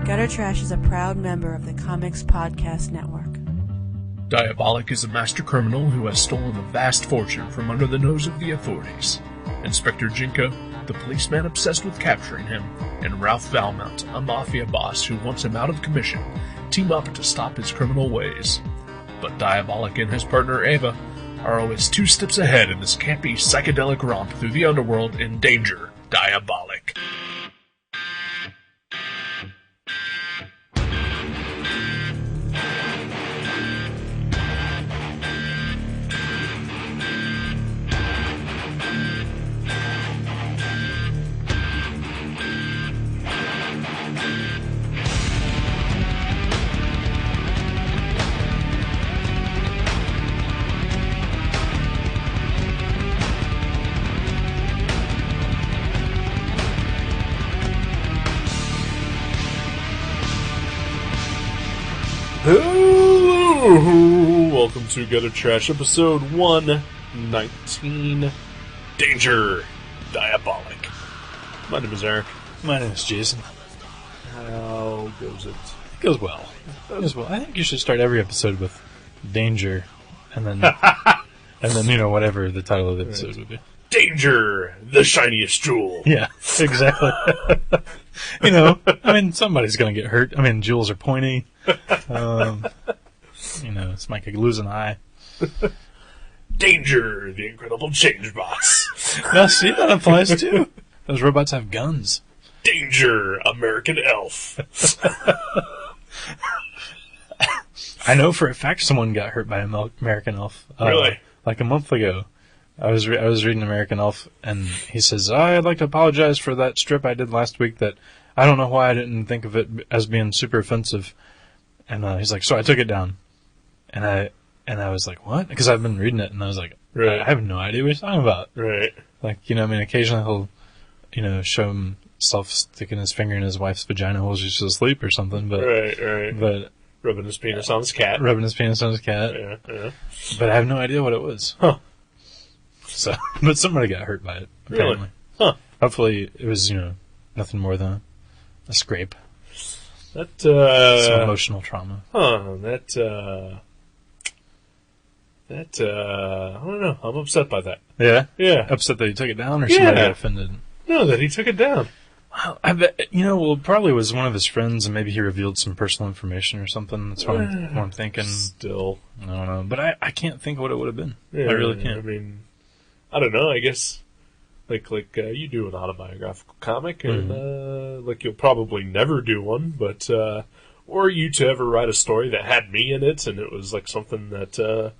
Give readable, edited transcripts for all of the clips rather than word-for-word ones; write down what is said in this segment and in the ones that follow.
Gutter Trash is a proud member of the Comics Podcast Network. Diabolik is a master criminal who has stolen a vast fortune from under the nose of the authorities. Inspector Jinko, the policeman obsessed with capturing him, and Ralph Valmont, a mafia boss who wants him out of commission, team up to stop his criminal ways. But Diabolik and his partner Ava are always 2 steps ahead in this campy psychedelic romp through the underworld in Danger, Diabolik. Hello! Welcome to Gutter Trash, episode 119, Danger, Diabolik. My name is Eric. My name is Jason. How goes it? It goes well. It goes well. I think you should start every episode with Danger, and then, whatever the title of the episode would be. Danger, the shiniest jewel. Yeah, exactly. Somebody's gonna get hurt. Jewels are pointy. Somebody could lose an eye. Danger, the incredible change box. Now, see, that applies too. Those robots have guns. Danger, American elf. I know for a fact someone got hurt by American Elf. Really? Like a month ago. I was reading American Elf, and he says, I'd like to apologize for that strip I did last week that I don't know why I didn't think of it as being super offensive. And he's like, so I took it down. And I was like, what? Because I've been reading it, and I was like, right. I have no idea what he's talking about. Right. Like, occasionally he'll, show himself sticking his finger in his wife's vagina while she's asleep or something. But, Right. But rubbing his penis on his cat. Yeah. But I have no idea what it was. Huh. So, but somebody got hurt by it, apparently. Really? Huh. Hopefully it was, nothing more than a scrape. That, some emotional trauma. I don't know. I'm upset by that. Yeah? Yeah. Upset that he took it down, or somebody got offended? No, that he took it down. Well, I bet, it probably was one of his friends, and maybe he revealed some personal information or something. That's what I'm thinking. Still. I don't know. But I can't think of what it would have been. Yeah, I really can't. I don't know. I guess, like you do an autobiographical comic, and, you'll probably never do one, but, or you to ever write a story that had me in it, and it was, something that,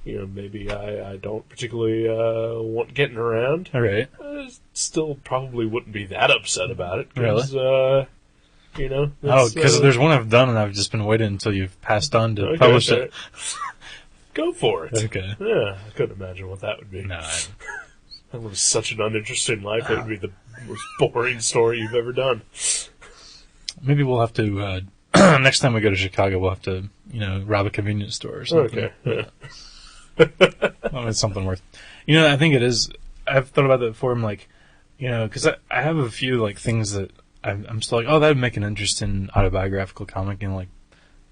maybe I don't particularly, want getting around. All right. I still probably wouldn't be that upset about it. Really? Because there's one I've done, and I've just been waiting until you've passed on to publish it. Go for it. Okay. Yeah, I couldn't imagine what that would be. No. That was such an uninteresting life. It would be the most boring story you've ever done. Maybe we'll have to, next time we go to Chicago, we'll have to, rob a convenience store or something. Okay. Yeah. It's something worth. I think it is. I've thought about that before. I'm like, because I have a few, things that I'm still like, oh, that would make an interesting autobiographical comic,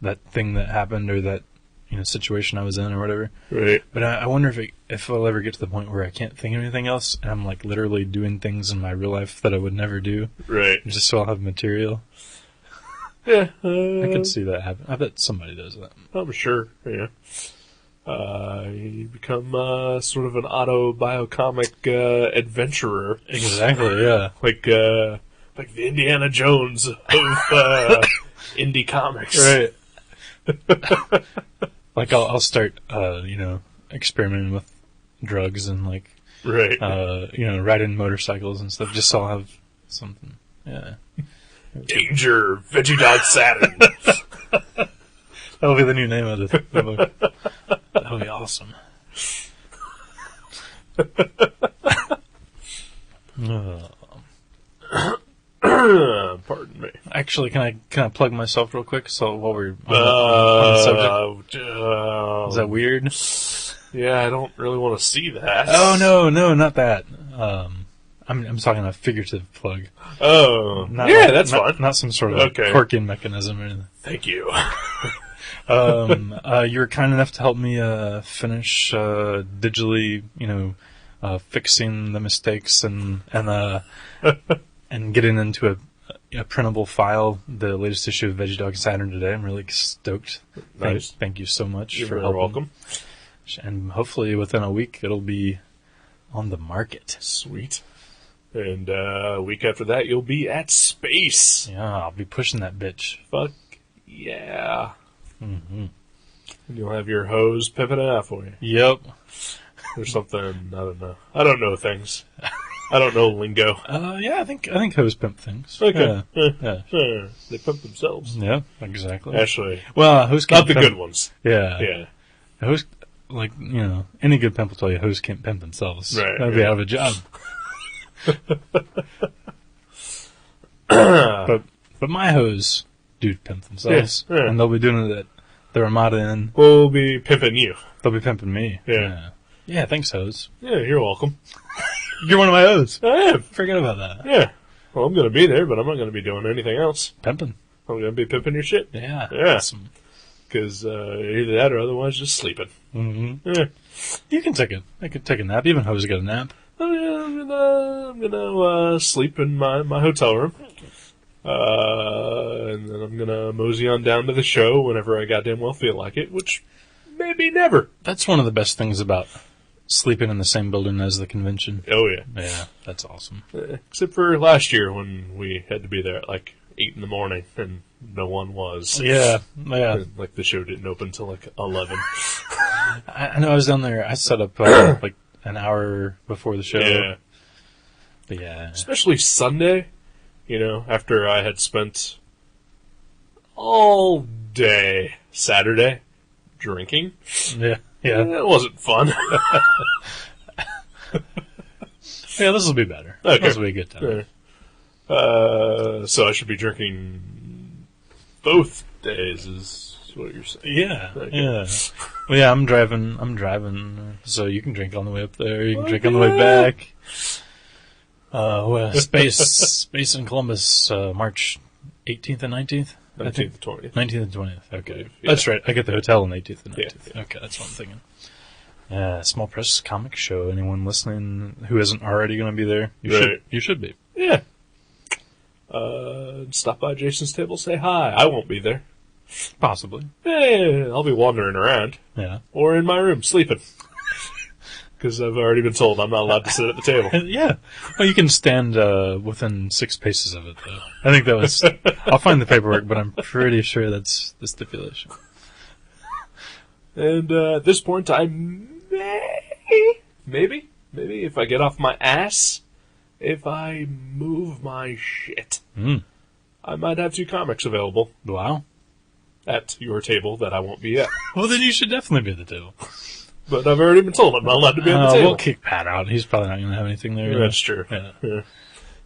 that thing that happened or that, situation I was in or whatever. Right. But I wonder if I'll ever get to the point where I can't think of anything else, and I'm, literally doing things in my real life that I would never do. Right. Just so I'll have material. Yeah. I could see that happen. I bet somebody does that. I'm sure, yeah. You become sort of an autobiocomic adventurer. Exactly, yeah. Like the Indiana Jones of indie comics. Right. I'll start, experimenting with drugs and, right. Riding motorcycles and stuff, just so I'll have something. Yeah. Danger, Veggie Dog Saturn. That'll be the new name of the book. That'll be awesome. Pardon me. Actually, can I plug myself real quick? So while we're on the subject, is that weird? Yeah, I don't really want to see that. Oh no, not that. I'm talking a figurative plug. Oh, that's fine. Not some sort of corking mechanism or anything. Thank you. You were kind enough to help me finish digitally, fixing the mistakes and getting into a printable file, the latest issue of Veggie Dog Saturn today. I'm really stoked. Nice. Thank you so much You're for very helping. welcome. And hopefully within a week it'll be on the market. Sweet. And a week after that, you'll be at Space. Yeah, I'll be pushing that bitch. Fuck yeah. Mm-hmm. And you'll have your hose pimping it out for you. Yep. Or something, I don't know. I don't know things. I don't know lingo. Yeah, I think hose pimp things. Okay. Yeah. They pimp themselves. Yeah, exactly. Actually, Well, hose not can't the pimp. good ones. Yeah. Yeah. A hose, any good pimp will tell you hoes can't pimp themselves. Right, That'd be yeah. out of a job. but my hoes do pimp themselves. Yeah, yeah. And they'll be doing it at the Ramada Inn. We'll be pimping you. They'll be pimping me. Yeah. Yeah, thanks, hoes. Yeah, you're welcome. You're one of my hoes. I am. Forget about that. Yeah. Well, I'm going to be there, but I'm not going to be doing anything else. Pimping. I'm going to be pimping your shit. Yeah. Yeah. Awesome. Because either that or otherwise just sleeping. Mm-hmm. Yeah. You can I could take a nap. Even hoes get a nap. I'm gonna sleep in my hotel room. And then I'm gonna mosey on down to the show whenever I goddamn well feel like it, which maybe never. That's one of the best things about sleeping in the same building as the convention. Oh yeah. Yeah, that's awesome. Except for last year when we had to be there at like 8 in the morning and no one was. Yeah. And, like the show didn't open till like 11. I know I was down there. I set up like an hour before the show. Yeah. But yeah. Especially Sunday, after I had spent all day Saturday drinking. Yeah. Yeah. It wasn't fun. Yeah, this will be better. Okay. This will be a good time. So I should be drinking both days is what you're saying. Yeah. Okay. Yeah. Well, yeah, I'm driving, so you can drink on the way up there. You can drink on the way back. Space in Columbus, March 18th and 19th? 19th and 20th. 19th and 20th, okay. Yeah. That's right, I get the hotel on the 18th and 19th. Yeah. Okay, that's what I'm thinking. Small press comic show. Anyone listening who isn't already going to be there, you should be. Yeah. Stop by Jason's table, say hi. I won't be there. Possibly. Yeah, I'll be wandering around. Yeah. Or in my room, sleeping. Because I've already been told I'm not allowed to sit at the table. Yeah. Well, you can stand within 6 paces of it, though. I think that was... I'll find the paperwork, but I'm pretty sure that's the stipulation. And at this point, I maybe, if I get off my ass, if I move my shit, I might have 2 comics available Wow. at your table that I won't be at. Well, then you should definitely be at the table. But I've already been told I'm not allowed to be at the table. We'll kick Pat out. He's probably not going to have anything there. That's true. Yeah.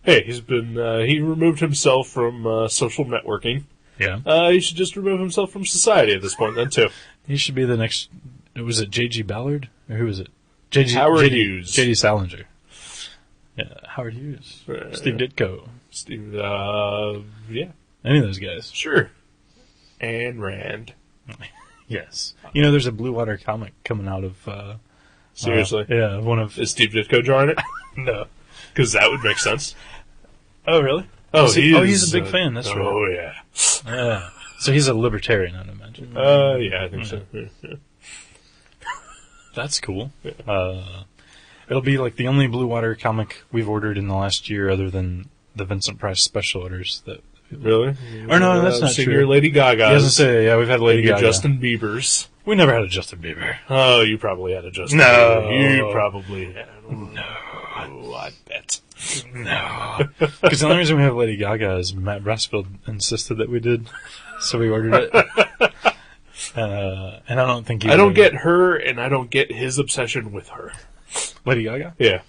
Hey, he removed himself from social networking. Yeah. He should just remove himself from society at this point then, too. He should be the next... Was it J.G. Ballard? Or who was it? Howard Hughes. J.D. Salinger. Yeah, Howard Hughes. Steve Ditko. Steve, yeah. Any of those guys. Sure. Ayn Rand. Yes. There's a Blue Water comic coming out of... Seriously? yeah, one of... Is Steve Ditko drawing it? No. Because that would make sense. Oh, really? He's a big fan, that's right. Oh, yeah. Yeah. So he's a libertarian, I'd imagine. Yeah, I think so. Yeah. That's cool. It'll be like the only Blue Water comic we've ordered in the last year other than the Vincent Price special orders. Really? Or no, that's not true. Your Lady Gaga. He doesn't say, yeah, we've had Lady Gaga. Justin Bieber's. We never had a Justin Bieber. Oh, you probably had a Justin No. Bieber. You probably had. No. I bet. No. Because the only reason we have Lady Gaga is Matt Brassfield insisted that we did, so we ordered it. And I don't think I don't get her, and I don't get his obsession with her. Lady Gaga? Yeah.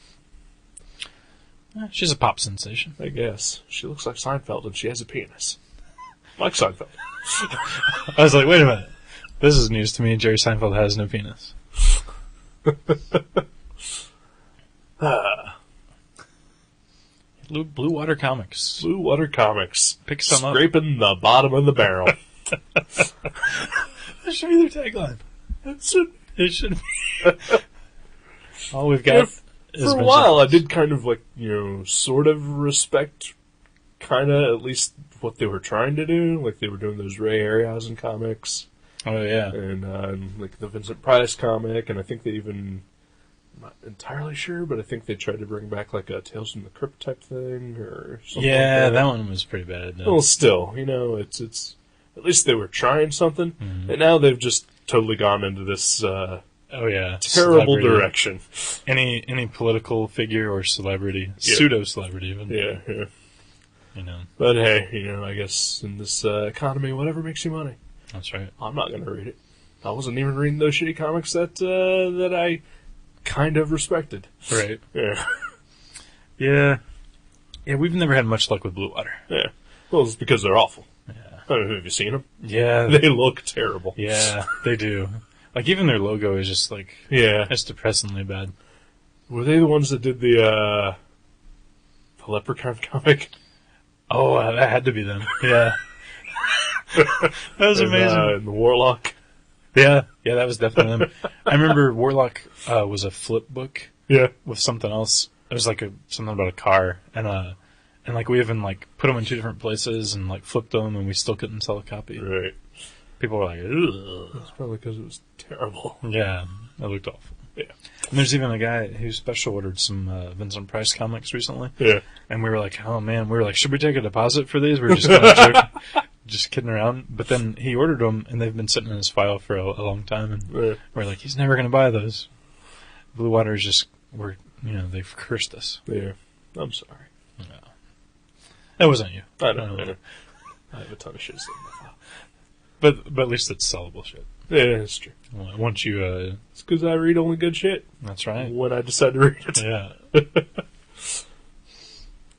She's a pop sensation. I guess. She looks like Seinfeld, and she has a penis. Like Seinfeld. I was like, wait a minute. This is news to me. Jerry Seinfeld has no penis. Blue Water Comics. Blue Water Comics. Pick some up. Scraping the bottom of the barrel. That should be their tagline. It should be. All we've got. For a while, I did kind of sort of respect, at least what they were trying to do. Like they were doing those Ray Harryhausen comics. Oh yeah, and like the Vincent Price comic, and I think they even, I'm not entirely sure, but I think they tried to bring back like a Tales from the Crypt type thing or something. Yeah, like that one was pretty bad. No. Well, still, it's at least they were trying something, and now they've just totally gone into this terrible celebrity. direction. Any political figure or celebrity, pseudo celebrity even. Yeah. But hey, I guess in this economy, whatever makes you money. That's right. I'm not going to read it. I wasn't even reading those shitty comics that I kind of respected. Right. Yeah. Yeah. Yeah, we've never had much luck with Blue Water. Yeah. Well, it's because they're awful. Yeah. I don't know, have you seen them? Yeah. They look terrible. Yeah, they do. Like, even their logo is just, like... Yeah. It's depressingly bad. Were they the ones that did the Leprechaun comic? Oh, that had to be them. Yeah. That was amazing. And the Warlock. Yeah, that was definitely them. I remember Warlock was a flip book. Yeah. With something else. It was like something about a car, and like we even like put them in two different places and like flipped them, and we still couldn't sell a copy. Right. People were like, "Ugh." That's probably because it was terrible. Yeah, it looked awful. Yeah. And there's even a guy who special ordered some Vincent Price comics recently. Yeah. And we were like, oh man, should we take a deposit for these? We were just kind of joking, just kidding around. But then he ordered them, and they've been sitting in his file for a long time, and we're like, he's never going to buy those. Blue Water is just, they've cursed us. Yeah. I'm sorry. No. That wasn't you. I know. I have a ton of shit sitting in my file. But at least it's sellable shit. Yeah, that's true. Well, once you... it's because I read only good shit. That's right. When I decide to read it. Yeah.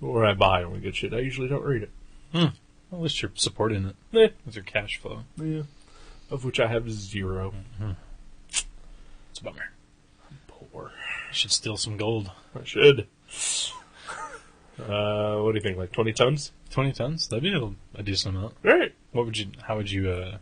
Or I buy only good shit. I usually don't read it. Well, at least you're supporting it. Yeah. With your cash flow. Yeah. Of which I have 0. Mm-hmm. It's a bummer. I'm poor. You should steal some gold. I should. What do you think, like 20 tons? 20 tons? That'd be a decent amount. Right. How would you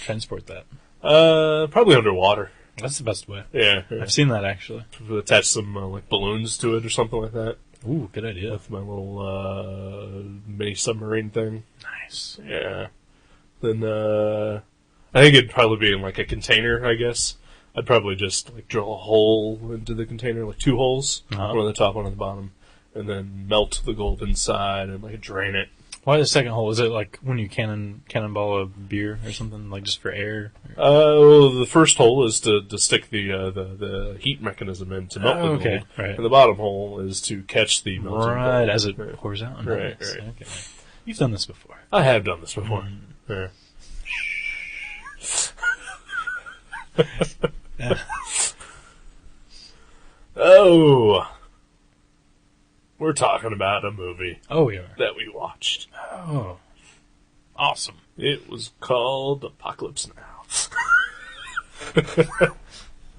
transport that? Probably underwater. That's the best way. Yeah. I've seen that, actually. Attach some, like, balloons to it or something like that. Ooh, good idea. With my little, mini submarine thing. Nice. Yeah. Then, I think it'd probably be in, like, a container, I guess. I'd probably just, like, drill a hole into the container, like 2 holes. Uh-huh. One on the top, one on the bottom. And then melt the gold inside and, like, drain it. Why the second hole? Is it like when you cannonball a beer or something, like just for air? Well, the first hole is to stick the heat mechanism in to melt the gold. Okay, right. And the bottom hole is to catch the melted gold. Right, as it pours out. Right, Nice. right. Okay. You've done this before. I have done this before. Yeah. Oh, we're talking about a movie. Oh, we are. That we watched. Oh, awesome. It was called Apocalypse Now.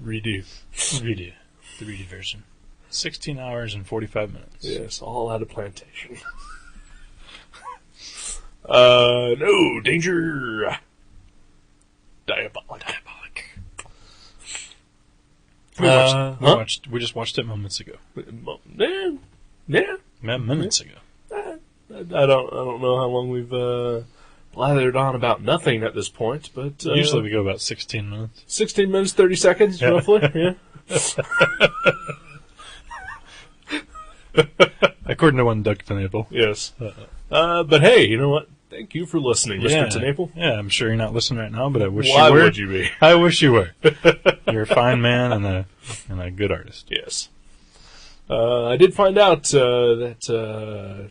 Redo. The redo version. 16 hours and 45 minutes. Yes, all out of plantation. No, danger. Diabolik. We just watched it moments ago. Yeah. Minutes ago. I don't know how long we've blathered on about nothing at this point, but Usually we go about 16 minutes. 16 minutes, 30 seconds, roughly. Yeah. According to one Duck to Naples. Yes. But hey, you know what? Thank you for listening, Mr. To Naples. Yeah, I'm sure you're not listening right now, but I wish Why you were. Why would you be? I wish you were. You're a fine man and a good artist. Yes. I did find out that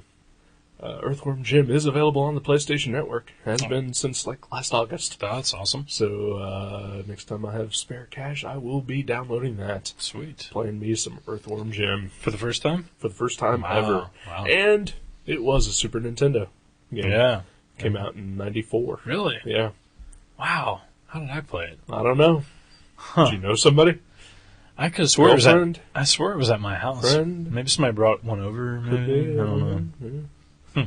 Earthworm Jim is available on the PlayStation Network. Has been since like last August. That's awesome. So next time I have spare cash, I will be downloading that. Sweet. Playing me some Earthworm Jim. For the first time? For the first time ever. Wow. And it was a Super Nintendo game. Yeah. Came out in 94. Really? Yeah. Wow. How did I play it? I don't know. Huh. Did you know somebody? I could have swore it was Girlfriend? I swore it was at my house. Friend? Maybe somebody brought one over. Could Maybe. be. I don't know. Yeah.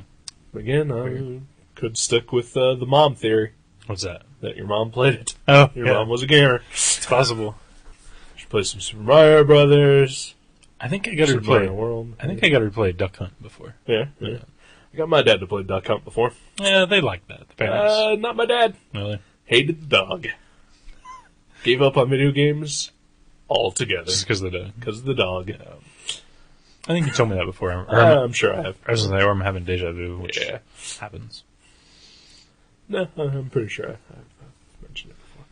Again, I could stick with the mom theory What's that? that your mom played it. Oh, Your mom was a gamer. It's possible. She played some Super Mario Brothers. I think I got her to Super play. Mario World. I think I got her to play Duck Hunt before. Yeah. I got my dad to play Duck Hunt before. Yeah, they like that. The parents. Not my dad. Really? Hated the dog. Gave up on video games altogether Just because of the dog. because of the dog. I think you told me that before. I'm sure I have. I was going to say, or I'm having deja vu, which Yeah. happens. No, I'm pretty sure I've mentioned it before.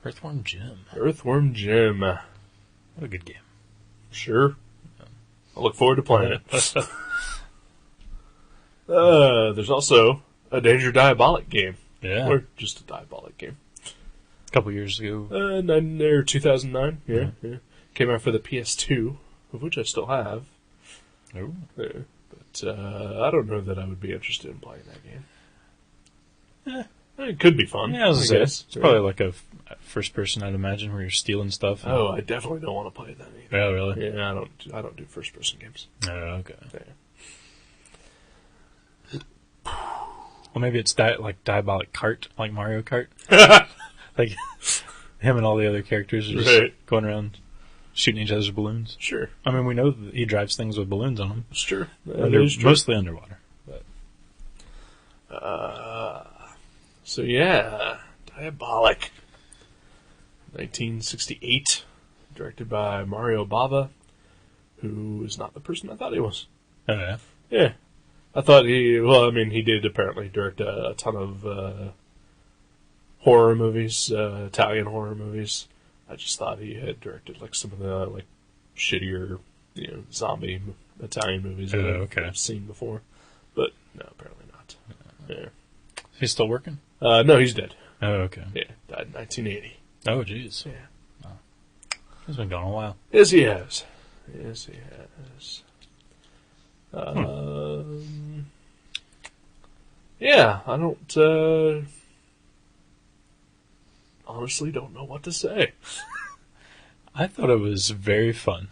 Earthworm Jim. Earthworm Jim. What a good game. Sure. I look forward to playing it. There's also a Danger Diabolik game. Yeah. Or just a Diabolik game. A couple years ago. 2009. Yeah. Came out for the PS2, of which I still have. Oh. But I don't know that I would be interested in playing that game. It could be fun. Yeah, I was I gonna guess. say, it's probably like a first person, I'd imagine, where you're stealing stuff. and- Oh, I definitely don't want to play that either. Yeah, really? Yeah, I don't do first person games. Oh, okay. Yeah. Well, maybe it's like Diabolik Kart, like Mario Kart. Like, him and all the other characters are just Right. going around shooting each other's balloons. Sure. I mean, we know that he drives things with balloons on them. It's true. That is true. Mostly underwater. But So yeah, Diabolik. 1968, directed by Mario Bava, who is not the person I thought he was. oh, yeah. Yeah. I thought he did apparently direct a ton of horror movies, Italian horror movies. I just thought he had directed like some of the like shittier, zombie Italian movies that okay. I've seen before. But no, apparently not. Yeah. He's still working? No, he's dead. Oh, okay. Yeah, died in 1980. Oh, jeez. Yeah. Wow. He's been gone a while. Yes, he has. Yes, he has. Yeah, I don't, honestly don't know what to say. I thought it was very fun.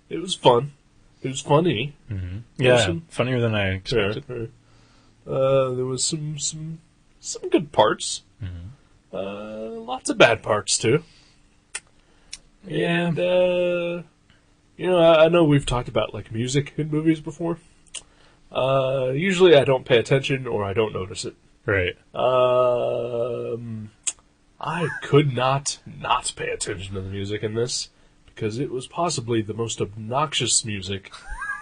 It was fun. It was funny. Mm-hmm. Yeah, Awesome. funnier than I expected. Yeah. There was some good parts. Mm-hmm. Lots of bad parts too. Yeah. And, I know we've talked about like music in movies before. Usually I don't pay attention or I don't notice it. Right. I could not pay attention to the music in this because it was possibly the most obnoxious music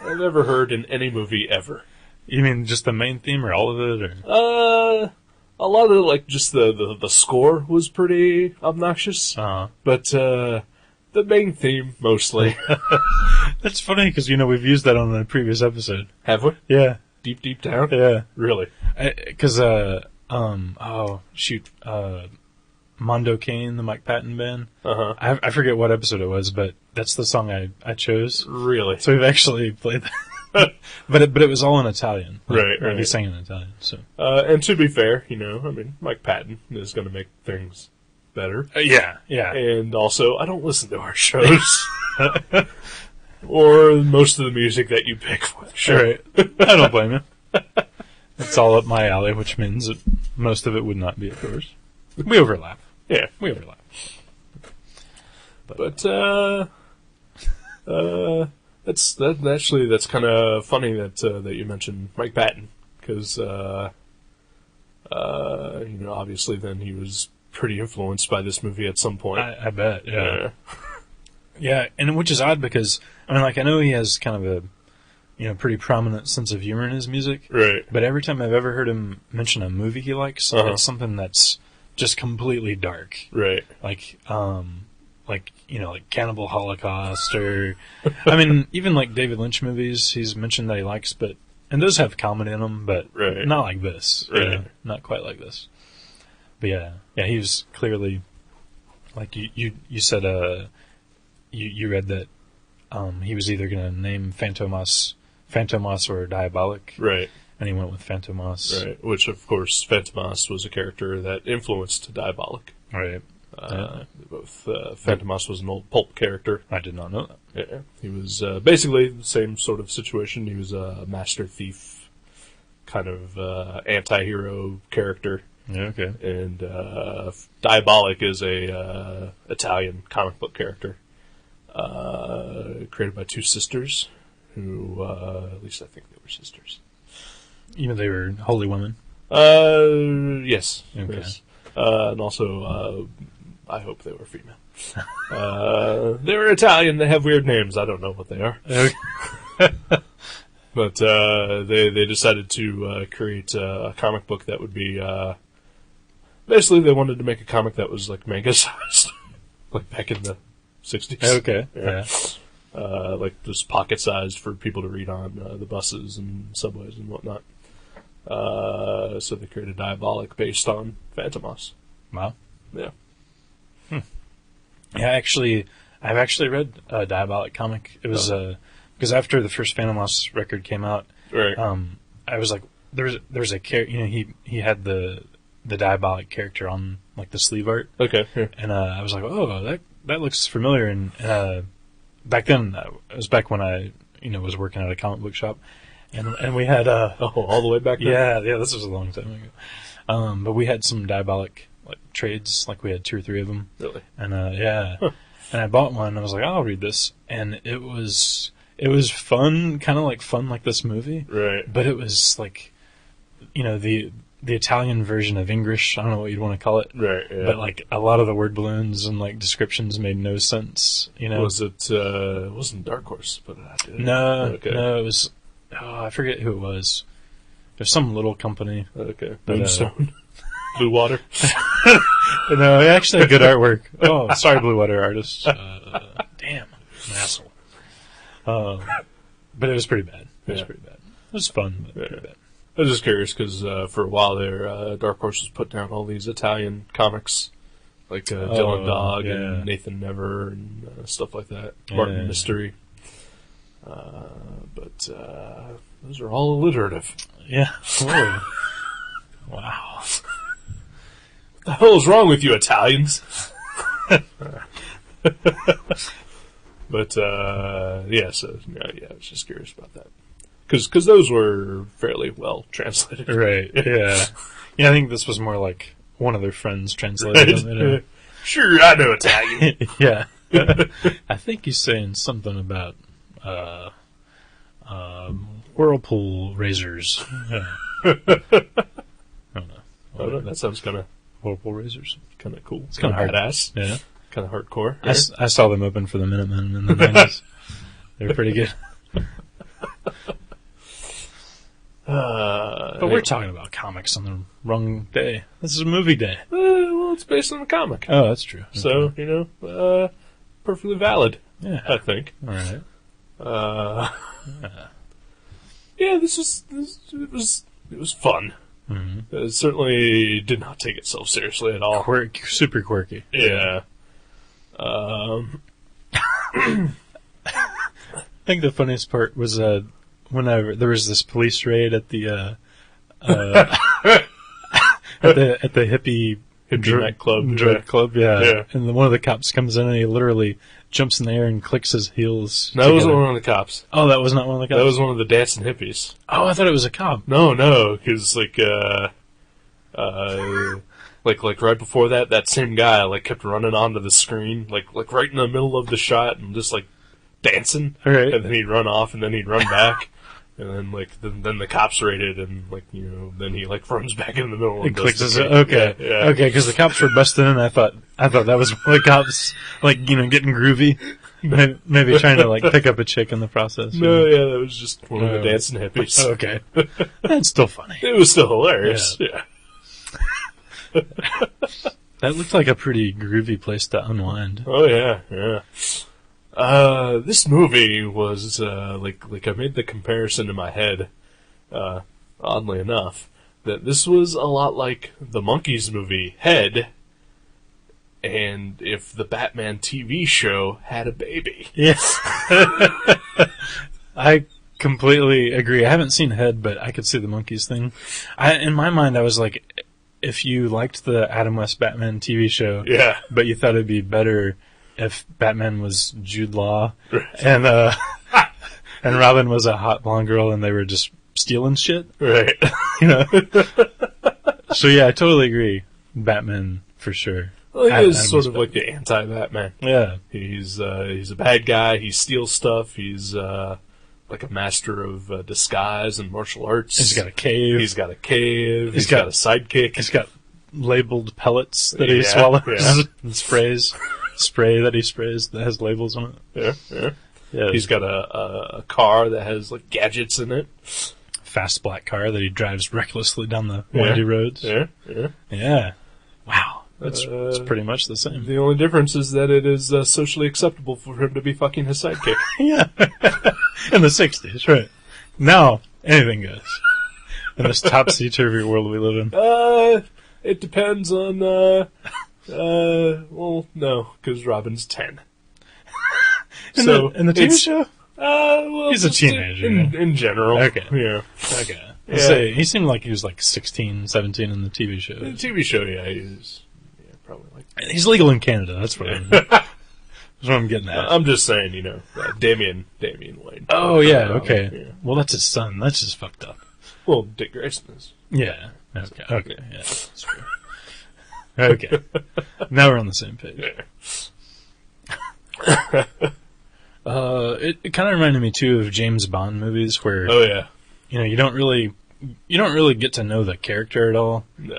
I've ever heard in any movie ever. You mean just the main theme or all of it? Or? A lot of like just the score was pretty obnoxious, Uh-huh. but the main theme mostly. That's funny because, we've used that on a previous episode. Have we? Yeah. Deep down? Yeah. Really? Because, Mondo Cane, the Mike Patton band. Uh-huh. I forget what episode it was, but that's the song I chose. Really? So we've actually played that. but it was all in Italian. Right. He sang in Italian, so. And to be fair, Mike Patton is going to make things better. Yeah. And also, I don't listen to our shows. Or most of the music that you pick for the show. Right. I don't blame you. It's all up my alley, which means that most of it would not be of yours. We overlap. Yeah. We overlap. But that's kind of funny that you mentioned Mike Patton because obviously then he was pretty influenced by this movie at some point. I bet. Yeah. Yeah, and which is odd because I know he has kind of a pretty prominent sense of humor in his music. Right. But every time I've ever heard him mention a movie he likes, it's something that's just completely dark. Right. Like Cannibal Holocaust or, even like David Lynch movies he's mentioned that he likes, and those have comedy in them, but right. not like this. Right. Not quite like this. But yeah, he was clearly, like you said, you read that he was either going to name Phantomas or Diabolik. Right. And he went with Phantomas. Right. Which, of course, Phantomas was a character that influenced Diabolik. Right. Both Phantomos was an old pulp character. I did not know that. Yeah, he was basically the same sort of situation. He was a master thief, kind of anti-hero character. Yeah, okay. And Diabolik is a Italian comic book character created by two sisters who, at least I think they were sisters. You know, they were holy women? Yes. Okay. Yes. And also, I hope they were female. They were Italian. They have weird names. I don't know what they are. Okay. But they decided to create a comic book that would be... basically, they wanted to make a comic that was like manga-sized. Like back in the 60s. Okay. Yeah. Like just pocket-sized for people to read on the buses and subways and whatnot. So they created Diabolik based on Phantomos. Wow. Yeah. Yeah, I've actually read a Diabolik comic. It was because after the first Phantomos record came out, Right. I was like, there's a character. You know, he had the Diabolik character on like the sleeve art. Okay. Yeah. And I was like, oh, that looks familiar. And back then, it was back when I was working at a comic book shop, and we had all the way back then? yeah, this was a long time ago. But we had some Diabolik like trades, like we had 2 or 3 of them. Really? And yeah, and I bought one. And I was like, I'll read this, and it was fun, kind of like fun like this movie, Right. but it was like, the Italian version of English. I don't know what you'd want to call it. Right. Yeah. But like a lot of the word balloons and like descriptions made no sense. Was it? It wasn't Dark Horse, but I did. No, Okay. no, it was. Oh, I forget who it was. There's some little company. Okay. But, Moonstone. Blue Water. No, actually had good artwork. Oh, sorry, Blue Water artists. Damn, I'm an asshole. But it was pretty bad. It was pretty bad. It was fun, but pretty bad. I was just curious because for a while there, Dark Horse was putting out all these Italian comics, like Dylan Dog and Nathan Never and stuff like that. Martin Mystery. But those are all alliterative. Yeah. Whoa. Wow. What the hell is wrong with you, Italians? But yeah, I was just curious about that. Because those were fairly well translated. Right, yeah. Yeah, I think this was more like one of their friends translated them. Sure, I know Italian. Yeah. I think he's saying something about whirlpool razors. Yeah. I don't know. Oh, that sounds kind of Whirlpool razors. Kind of cool. It's kind of hard. badass. Yeah. Kind of hardcore. I saw them open for the Minutemen in the 90s. They were pretty good. But we're talking about comics on the wrong day. This is a movie day. Well, it's based on a comic. Oh, that's true. So, perfectly valid, Yeah. I think. All right. Yeah, it was fun. Mm-hmm. It certainly did not take itself seriously at all. Super quirky. Yeah. I think the funniest part was whenever there was this police raid at the at the hippie nightclub, drug club, Yeah. And one of the cops comes in and he literally jumps in the air and clicks his heels. That wasn't one of the cops. Oh, that was not one of the cops. That was one of the dancing hippies. Oh, I thought it was a cop. No, because like right before that same guy like kept running onto the screen, like right in the middle of the shot and just like dancing. All right. And then he'd run off and then he'd run back. And then then the cops raided and then he like runs back in the middle and clicks does his, the okay. Yeah. Okay, because the cops were busting in. I thought that was one of the cops getting groovy, maybe trying to like pick up a chick in the process. No, yeah, that was just one of the dancing hippies. Okay, that's still funny. It was still hilarious. Yeah. That looked like a pretty groovy place to unwind. Oh yeah. This movie was like I made the comparison in my head, oddly enough, that this was a lot like the Monkees movie Head, and if the Batman TV show had a baby. Yes, I completely agree. I haven't seen Head, but I could see the Monkees thing. In my mind, I was like, if you liked the Adam West Batman TV show, Yeah. but you thought it'd be better if Batman was Jude Law and and Robin was a hot blonde girl and they were just stealing shit. Right. You know. So yeah, I totally agree. Batman for sure. Well, he Adam is sort West of like the anti-Batman. Yeah. He's a bad guy. He steals stuff. He's like a master of disguise and martial arts. He's got a cave. He's got a sidekick. He's got labeled pellets that he swallows. Yeah. And spray that he sprays that has labels on it. Yeah. He's got a car that has like gadgets in it. Fast black car that he drives recklessly down the windy roads. Yeah. Wow. That's pretty much the same. The only difference is that it is socially acceptable for him to be fucking his sidekick. Yeah. In the 60s, right. Now, anything goes. In this topsy-turvy world we live in. It depends on, well, no, because Robin's 10. In the TV show? Well, he's a teenager. In general. Okay. Yeah. Okay. Say, he seemed like he was like 16, 17 in the TV show. In the TV show, yeah, he's probably like... He's legal in Canada, that's what I'm getting at. I'm just saying, you know, Damian Wayne. Oh, yeah, okay. Yeah. Well, that's his son. That's just fucked up. Well, Dick Grayson is. Yeah. Okay. Yeah, that's true. Okay. Now we're on the same page. Yeah. It kind of reminded me too of James Bond movies where you don't really get to know the character at all. No,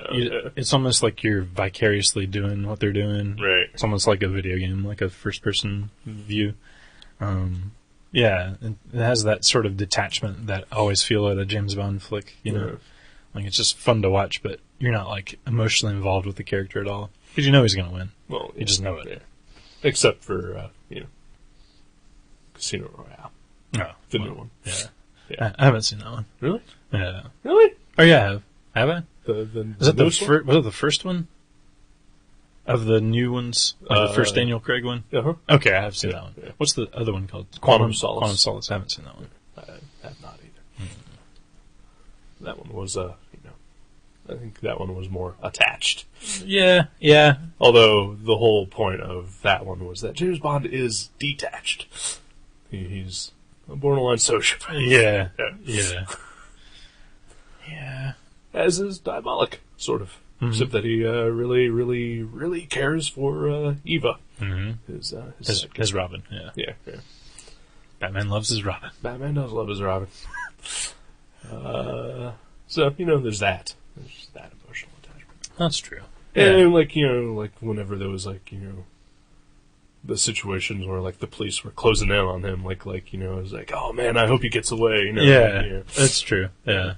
it's almost like you're vicariously doing what they're doing. Right. It's almost like a video game, like a first person view. It has that sort of detachment that I always feel at a James Bond flick, you know. Like it's just fun to watch, but you're not like emotionally involved with the character at all because you know he's going to win. Well, you just know it. Yeah. Except for Casino Royale. Oh, the new one. Yeah. I haven't seen that one. Really? Yeah. Really? Oh yeah, I have. Have I? Was it the first one? Of the new ones? Like the first Daniel Craig one? Uh-huh. Okay, I have seen that one. Yeah. What's the other one called? Quantum Solace. Quantum Solace. I haven't seen that one. I have not either. That one was, I think that one was more attached. Yeah. Although the whole point of that one was that James Bond is detached. He's a borderline sociopath. Yeah. As is Diabolik, sort of. Mm-hmm. Except that he really, really, really cares for Eva. Mm-hmm. His Robin, Yeah. Batman loves his Robin. Batman does love his Robin. So, there's that. There's that emotional attachment. That's true. And, like whenever there was, the situations where, the police were closing in on him, it was like, oh, man, I hope he gets away, Yeah, that's true, yeah.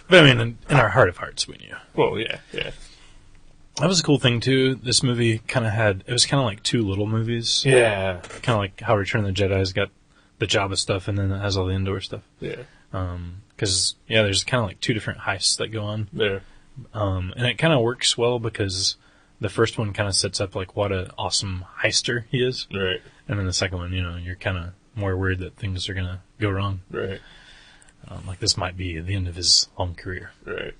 But, I mean, in our heart of hearts, we knew. Well, yeah. That was a cool thing, too. This movie it was kind of like two little movies. Yeah. Kind of like how Return of the Jedi's got the Jabba stuff, and then it has all the Endor stuff. Yeah. Because, there's kind of like two different heists that go on. Yeah. And it kind of works well because the first one kind of sets up what an awesome heister he is. Right. And then the second one, you're kind of more worried that things are going to go wrong. Right. This might be the end of his long career. Right.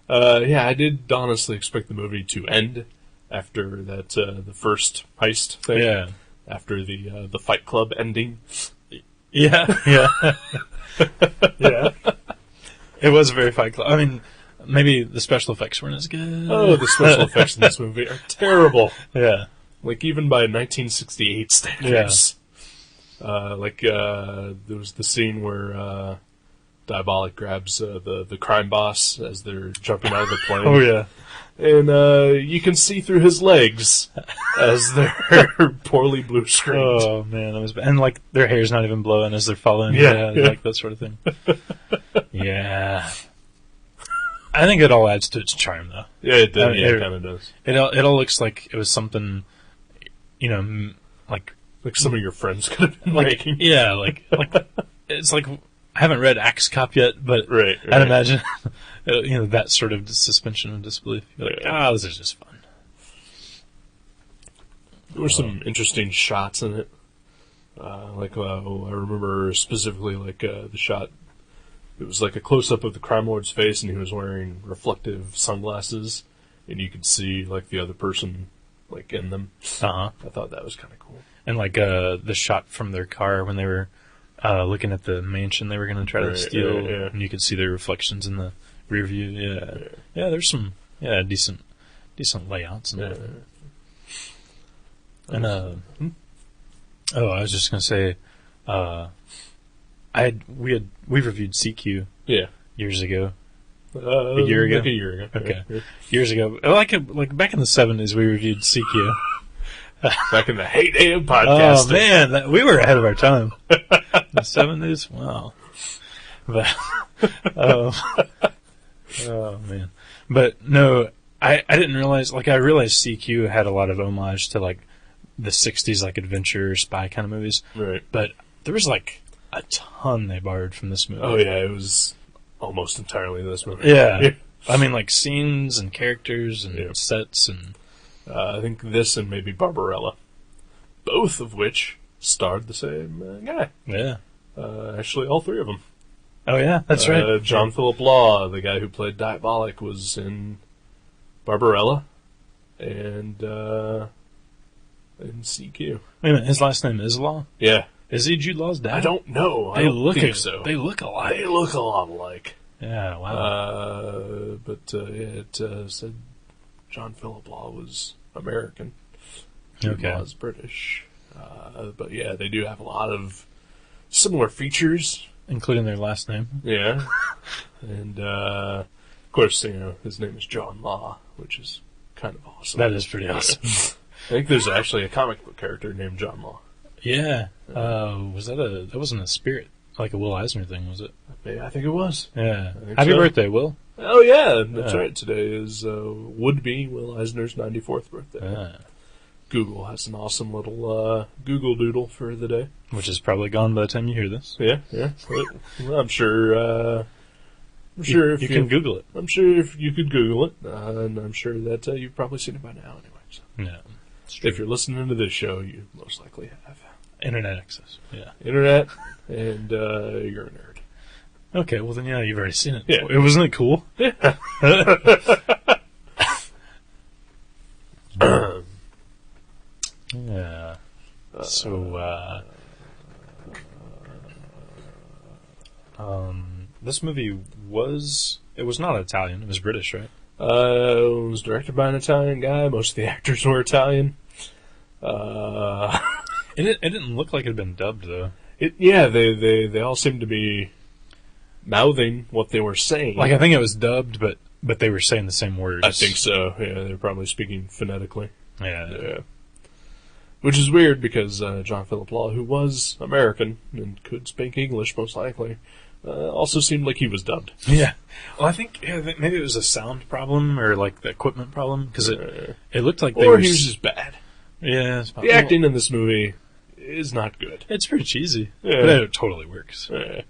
I did honestly expect the movie to end after that, the first heist thing. Yeah. After the Fight Club ending. Yeah. Yeah. It was very Fight Club. I mean, maybe the special effects weren't as good. Oh, the special effects in this movie are terrible. Yeah. Even by 1968 standards. Yeah. There was the scene where Diabolik grabs the crime boss as they're jumping out of the plane. Oh, yeah. And you can see through his legs as they're poorly blue screened. Oh, man. That was bad. And, their hair's not even blowing as they're falling. Yeah. That sort of thing. Yeah. I think it all adds to its charm, though. Yeah, it does. It kind of does. It all looks like it was something, like some of your friends could have been making. Yeah, it's like I haven't read Axe Cop yet, but right. I'd imagine that sort of suspension of disbelief. You're like, this is just fun. There were some interesting shots in it. I remember specifically the shot. It was a close-up of the crime lord's face, and he was wearing reflective sunglasses. and you could see like the other person like in them. Uh-huh. I thought that was kind of cool. And like the shot from their car when they were looking at the mansion they were going to try to steal, and you could see their reflections in the rear view. Yeah. There's some decent layouts in there. And I was just going to say, we reviewed CQ years ago. A year ago. Like a year ago. Okay, Yeah. years ago. Like back in the 70s, we reviewed CQ. Back in the heyday of podcasting. Oh man, we were ahead of our time. The 70s, wow. But, oh man, but no, I didn't realize. Like I realized CQ had a lot of homage to like the 60s, like adventure spy kind of movies. Right. But there was like a ton they borrowed from this movie. Oh yeah, it was almost entirely this movie. Yeah. I mean, like scenes and characters and sets and. I think this and maybe Barbarella, both of which starred the same guy. Yeah. Actually, all three of them. Oh yeah, that's right. John Philip Law, the guy who played Diabolik, was in Barbarella and in CQ. Wait a minute, his last name is Law? Yeah. Is he Jude Law's dad? I don't know. They look think so. They look alike. They look a lot alike. Yeah, wow. It said John Philip Law was American. Okay. Jude Law is British. But yeah, they do have a lot of similar features. Including their last name. Yeah. And, of course, his name is John Law, which is kind of awesome. That is pretty awesome. I think there's actually a comic book character named John Law. Yeah. That wasn't a Spirit, like a Will Eisner thing, was it? Yeah, I think it was. Yeah. think Happy so. birthday, Will. Oh, yeah, that's Yeah. right. Today is would-be Will Eisner's 94th birthday. Yeah. Google has an awesome little Google Doodle for the day. Which is probably gone by the time you hear this. Yeah. Well, I'm sure if you can Google it. I'm sure if you could Google it, and I'm sure that you've probably seen it by now anyway. So. Yeah. If you're listening to this show, you most likely have Internet access. Yeah. internet, and you're a nerd. Okay, well then, yeah, you've already seen it. Yeah. Wasn't it cool? Yeah. Yeah. So, this movie was not Italian. It was British, right? It was directed by an Italian guy. Most of the actors were Italian. It didn't look like it had been dubbed, though. They all seemed to be mouthing what they were saying. Like, I think it was dubbed, but they were saying the same words. I think so. Yeah, they're probably speaking phonetically. Yeah. Which is weird because John Philip Law, who was American and could speak English most likely, also seemed like he was dubbed. Yeah. Well, I think maybe it was a sound problem or like the equipment problem because it looked like they or were. he was just bad. Yeah. The acting in this movie is not good. It's pretty cheesy, Yeah. but it totally works. Yeah.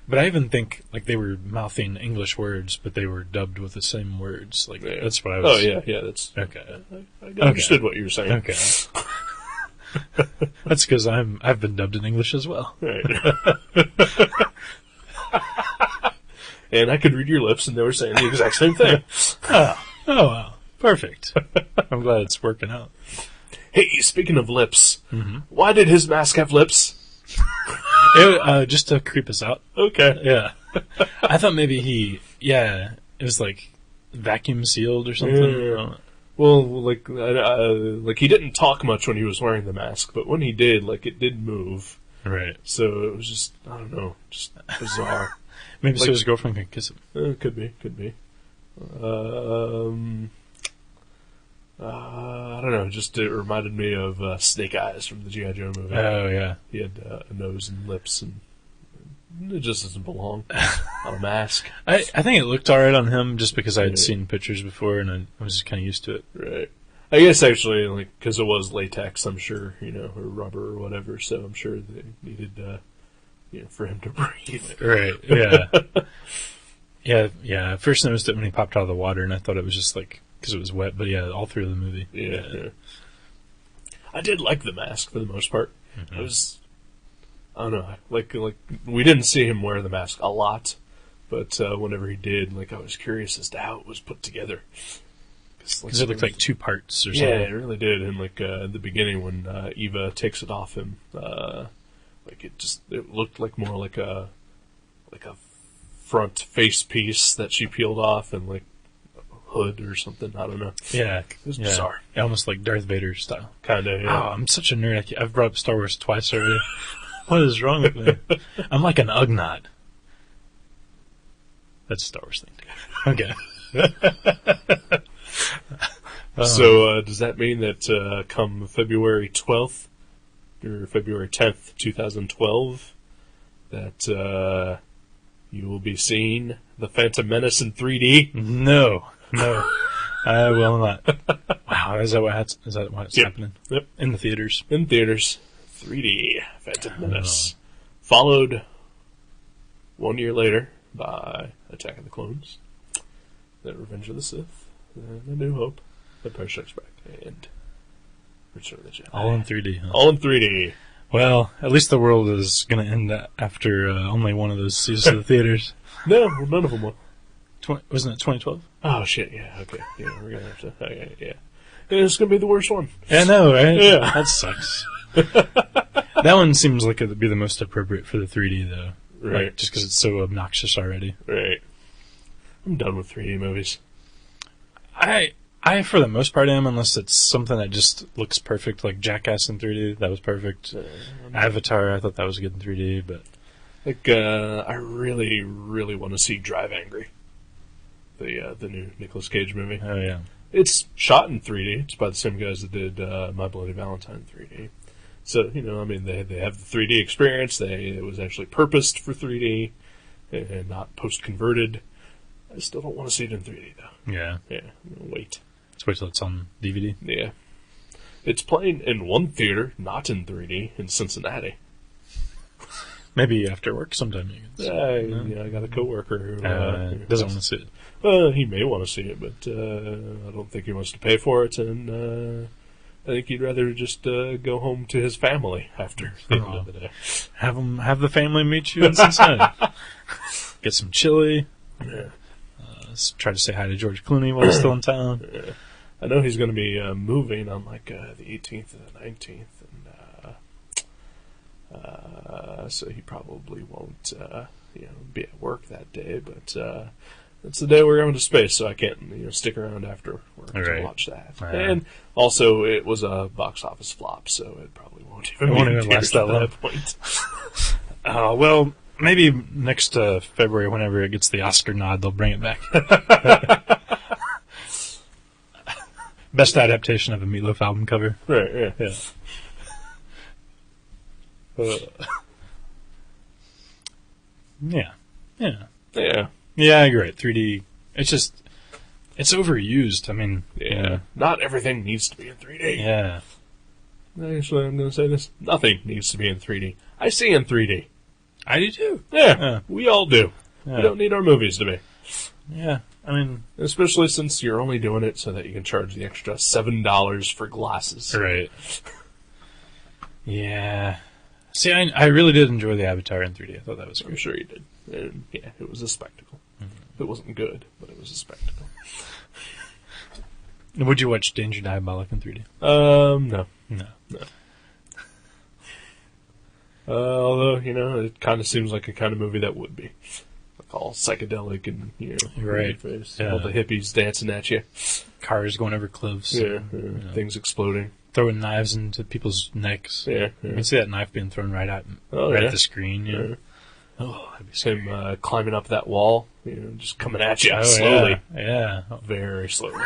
But I even think like they were mouthing English words, but they were dubbed with the same words. Like that's what I was. Oh yeah, that's Okay. I understood what you were saying. Okay. That's because I've been dubbed in English as well. Right. And I could read your lips, and they were saying the exact same thing. Oh wow, perfect. I'm glad it's working out. Hey, speaking of lips, why did his mask have lips? Just to creep us out. Okay. Yeah. I thought maybe it was like vacuum sealed or something. Yeah. Well, like he didn't talk much when he was wearing the mask, but when he did, like, it did move. Right. So it was just, I don't know, just bizarre. Maybe so his girlfriend could kiss him. Could be. I don't know, just it reminded me of Snake Eyes from the G.I. Joe movie. Oh, yeah. He had a nose and lips, and it just doesn't belong on a mask. I think it looked alright on him just because I had seen pictures before and I was just kind of used to it. Right. I guess actually, like, because it was latex, I'm sure, or rubber or whatever, so I'm sure they needed, for him to breathe. Right, yeah. Yeah, I first noticed it when he popped out of the water and I thought it was just like, because it was wet, but yeah, all through the movie. Yeah. I did like the mask for the most part. I don't know, like we didn't see him wear the mask a lot, but whenever he did, like, I was curious as to how it was put together. Because it looked like two parts or Yeah, something. it really did. And like at the beginning when Eva takes it off him, like it looked like more like a front face piece that she peeled off and like a hood or something. I don't know. Yeah. It was bizarre. Yeah, almost like Darth Vader style. Kind of. Yeah. Oh, I'm such a nerd. I've brought up Star Wars twice already. What is wrong with me? I'm like an Ugnaught. That's a Star Wars thing. Okay. So does that mean that come February 12th or February 10th, 2012, that you will be seeing The Phantom Menace in 3D? No, I will not. Wow, is that what's Yep. happening? Yep. In the theaters. In theaters, 3D, Phantom Menace. Followed 1 year later by Attack of the Clones, then Revenge of the Sith, then A New Hope, Empire Strikes Back, and Return of the Jedi. All in 3D. Huh? All in 3D. Well, at least the world is going to end after only one of those sees to the theaters. No, well, none of them will. Wasn't it 2012? Oh, shit, yeah, okay. Yeah, we're going to have to... Okay, yeah. And it's going to be the worst one. Yeah, I know, right? Yeah. That sucks. That one seems like it would be the most appropriate for the 3D, though. Right. Like, just because it's so obnoxious already. Right. I'm done with 3D movies. I, for the most part, am, unless it's something that just looks perfect, like Jackass in 3D. That was perfect. Avatar, I thought that was good in 3D, but... Like, I really, really want to see Drive Angry. The new Nicolas Cage movie. Oh, yeah. It's shot in 3D. It's by the same guys that did My Bloody Valentine 3D. So, you know, I mean, they have the 3D experience. It was actually purposed for 3D and not post-converted. I still don't want to see it in 3D, though. Yeah. Yeah, I'm gonna wait. Let's wait till it's on DVD. Yeah. It's playing in one theater, not in 3D, in Cincinnati. Maybe after work sometime you can see it. Yeah, I got a coworker who doesn't want to see it. He may want to see it, but I don't think he wants to pay for it, and I think he'd rather just go home to his family after the end of the day. Have the family meet you in Cincinnati. Get some chili. Yeah. Try to say hi to George Clooney while he's still in town. Yeah. I know he's going to be moving on like the 18th and the 19th, and so he probably won't be at work that day. But it's the day we're going to space, so I can't stick around after work to watch that. And also, it was a box office flop, so it probably won't even last that long. point. Well, maybe next February, whenever it gets the Oscar nod, they'll bring it back. Best adaptation of a Meatloaf album cover. Right, yeah. Yeah. Yeah, you're right. 3D, it's overused. I mean, Yeah. Not everything needs to be in 3D. Yeah. Actually, I'm going to say this. Nothing needs to be in 3D. I see in 3D. I do too. Yeah, we all do. Yeah. We don't need our movies to be. Yeah, I mean... Especially since you're only doing it so that you can charge the extra $7 for glasses. Right. Yeah. See, I really did enjoy the Avatar in 3D. I thought that was great. I'm sure you did. And, yeah, it was a spectacle. Mm-hmm. It wasn't good, but it was a spectacle. Would you watch Danger Diabolik in 3D? No. No. Although, it kind of seems like a kind of movie that would be. Like all psychedelic and, right. Face, Yeah. all the hippies dancing at you. Cars going over cliffs. Yeah, and, things exploding. Throwing knives into people's necks. Yeah. You can see that knife being thrown right at the screen. Yeah. Oh, that'd be scary. Him climbing up that wall, just coming at you slowly. Yeah. Very slowly.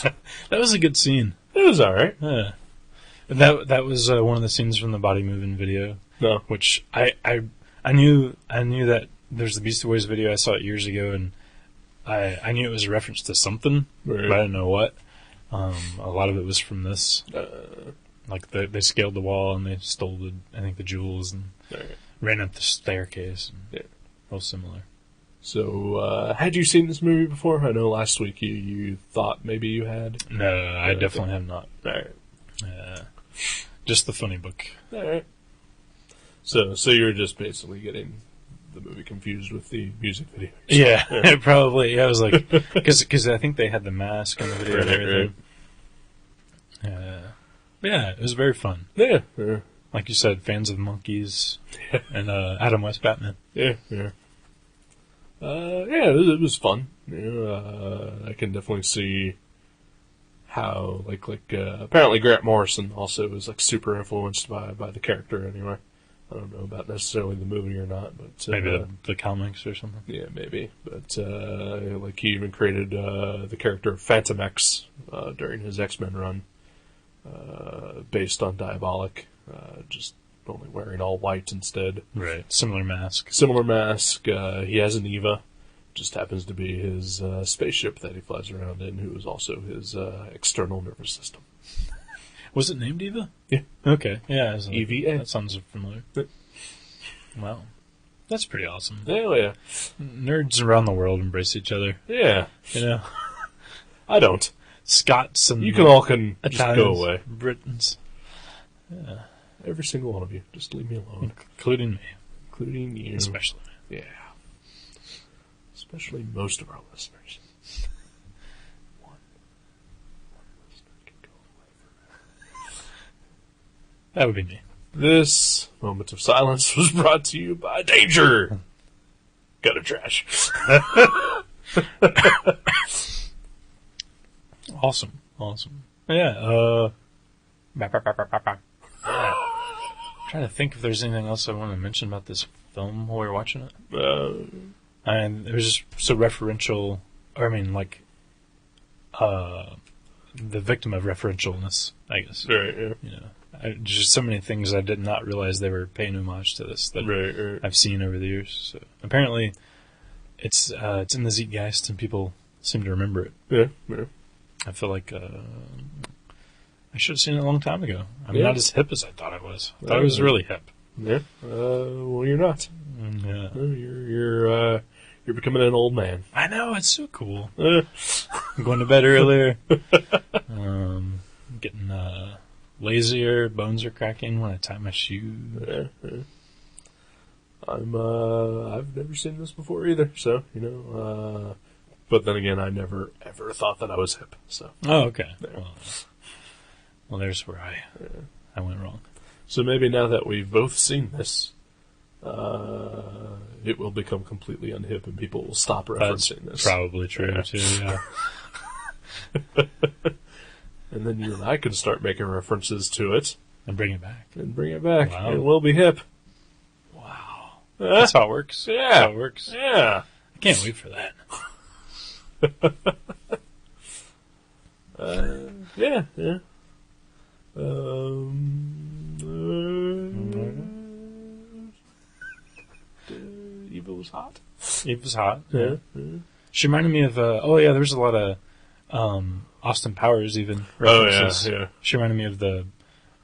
That was a good scene. It was alright. Yeah. That was one of the scenes from the Body Moving video. No. Which I knew that there's the Beastie Boys video. I saw it years ago, and I knew it was a reference to something, Right. but I didn't know what. A lot of it was from this. Like they scaled the wall and they stole the jewels and ran up the staircase. And all similar. So, had you seen this movie before? I know last week you thought maybe you had. No, I definitely have not. Alright. Just the funny book. Alright. So you're just basically getting the movie confused with the music video. Yeah, probably. Yeah, I was like, because I think they had the mask in the video and everything. But yeah, it was very fun. Yeah. Like you said, fans of the Monkees and Adam West Batman. Yeah. It was fun. I can definitely see how, apparently Grant Morrison also was, super influenced by the character anyway. I don't know about necessarily the movie or not, but... maybe the comics or something. Yeah, maybe. But, he even created the character of Phantom X during his X-Men run, based on Diabolik, just only wearing all white instead. Right. Similar mask. He has an Eva. Just happens to be his spaceship that he flies around in, who is also his external nervous system. Was it named Eva? Yeah. Okay. Yeah. EVA. That sounds familiar. Wow. That's pretty awesome. Hell yeah. Nerds around the world embrace each other. Yeah. You know? I don't. Scots and... You can all just Italians, go away. Britons. Yeah. Every single one of you. Just leave me alone. Including me. Including you. Especially me. Yeah. Especially most of our listeners. One listener can go away forever. That would be me. This moment of silence was brought to you by Danger! Gutter trash. Awesome. Yeah, trying to think if there's anything else I want to mention about this film while we were watching it. And it was just so referential, the victim of referentialness, I guess. Right, yeah. You know, just so many things I did not realize they were paying homage to this that Right. I've seen over the years. So apparently, it's in the Zeitgeist and people seem to remember it. Yeah. I feel like I should have seen it a long time ago. I'm Yeah. not as hip as I thought I was. I thought it was really hip. Yeah. Well, you're not. Yeah. You're becoming an old man. I know, it's so cool. I'm going to bed earlier. Getting lazier. Bones are cracking when I tie my shoe. Yeah. I've never seen this before either, so, but then again, I never, ever thought that I was hip, so. Oh, okay. There. Well, there's where I went wrong. So maybe now that we've both seen this, it will become completely unhip and people will stop referencing this. Probably true, too, yeah. And then you and I can start making references to it. And bring it back. Wow. And we'll be hip. Wow. That's how it works. Yeah. That's how it works. Yeah. I can't wait for that. Yeah. Eva was hot. It was hot. Yeah. She reminded me of, there was a lot of Austin Powers even references. Yeah. She reminded me of the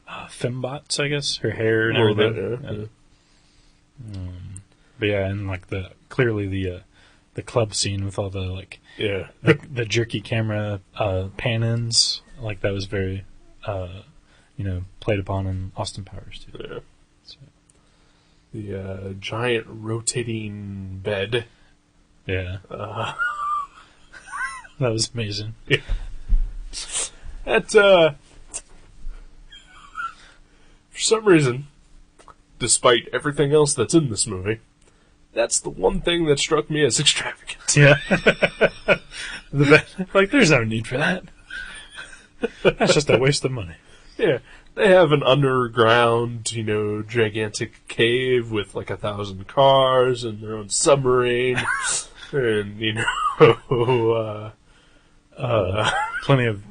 fembots, I guess. Her hair and everything. But yeah, and clearly the club scene with all the the jerky camera pan-ins, that was very played upon in Austin Powers too. Yeah. So. The giant rotating bed. Yeah. That was amazing. Yeah. For some reason, despite everything else that's in this movie, that's the one thing that struck me as extravagant. Yeah. The bed, there's no need for that. That's just a waste of money. Yeah. They have an underground, gigantic cave with 1,000 cars and their own submarine. And, plenty of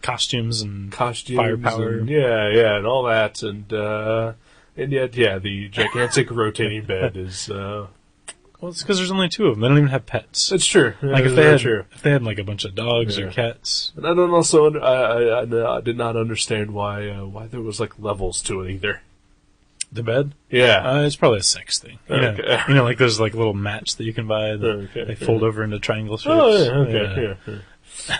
costumes and firepower. And, and all that. And yet, the gigantic rotating bed is... Well, it's because there's only two of them. They don't even have pets. It's true. If they had a bunch of dogs or cats. And I don't also... I did not understand why there was levels to it either. The bed? Yeah. It's probably a sex thing. Okay. Those little mats that you can buy that they fold over into triangle shapes. Oh, yeah, okay. Yeah.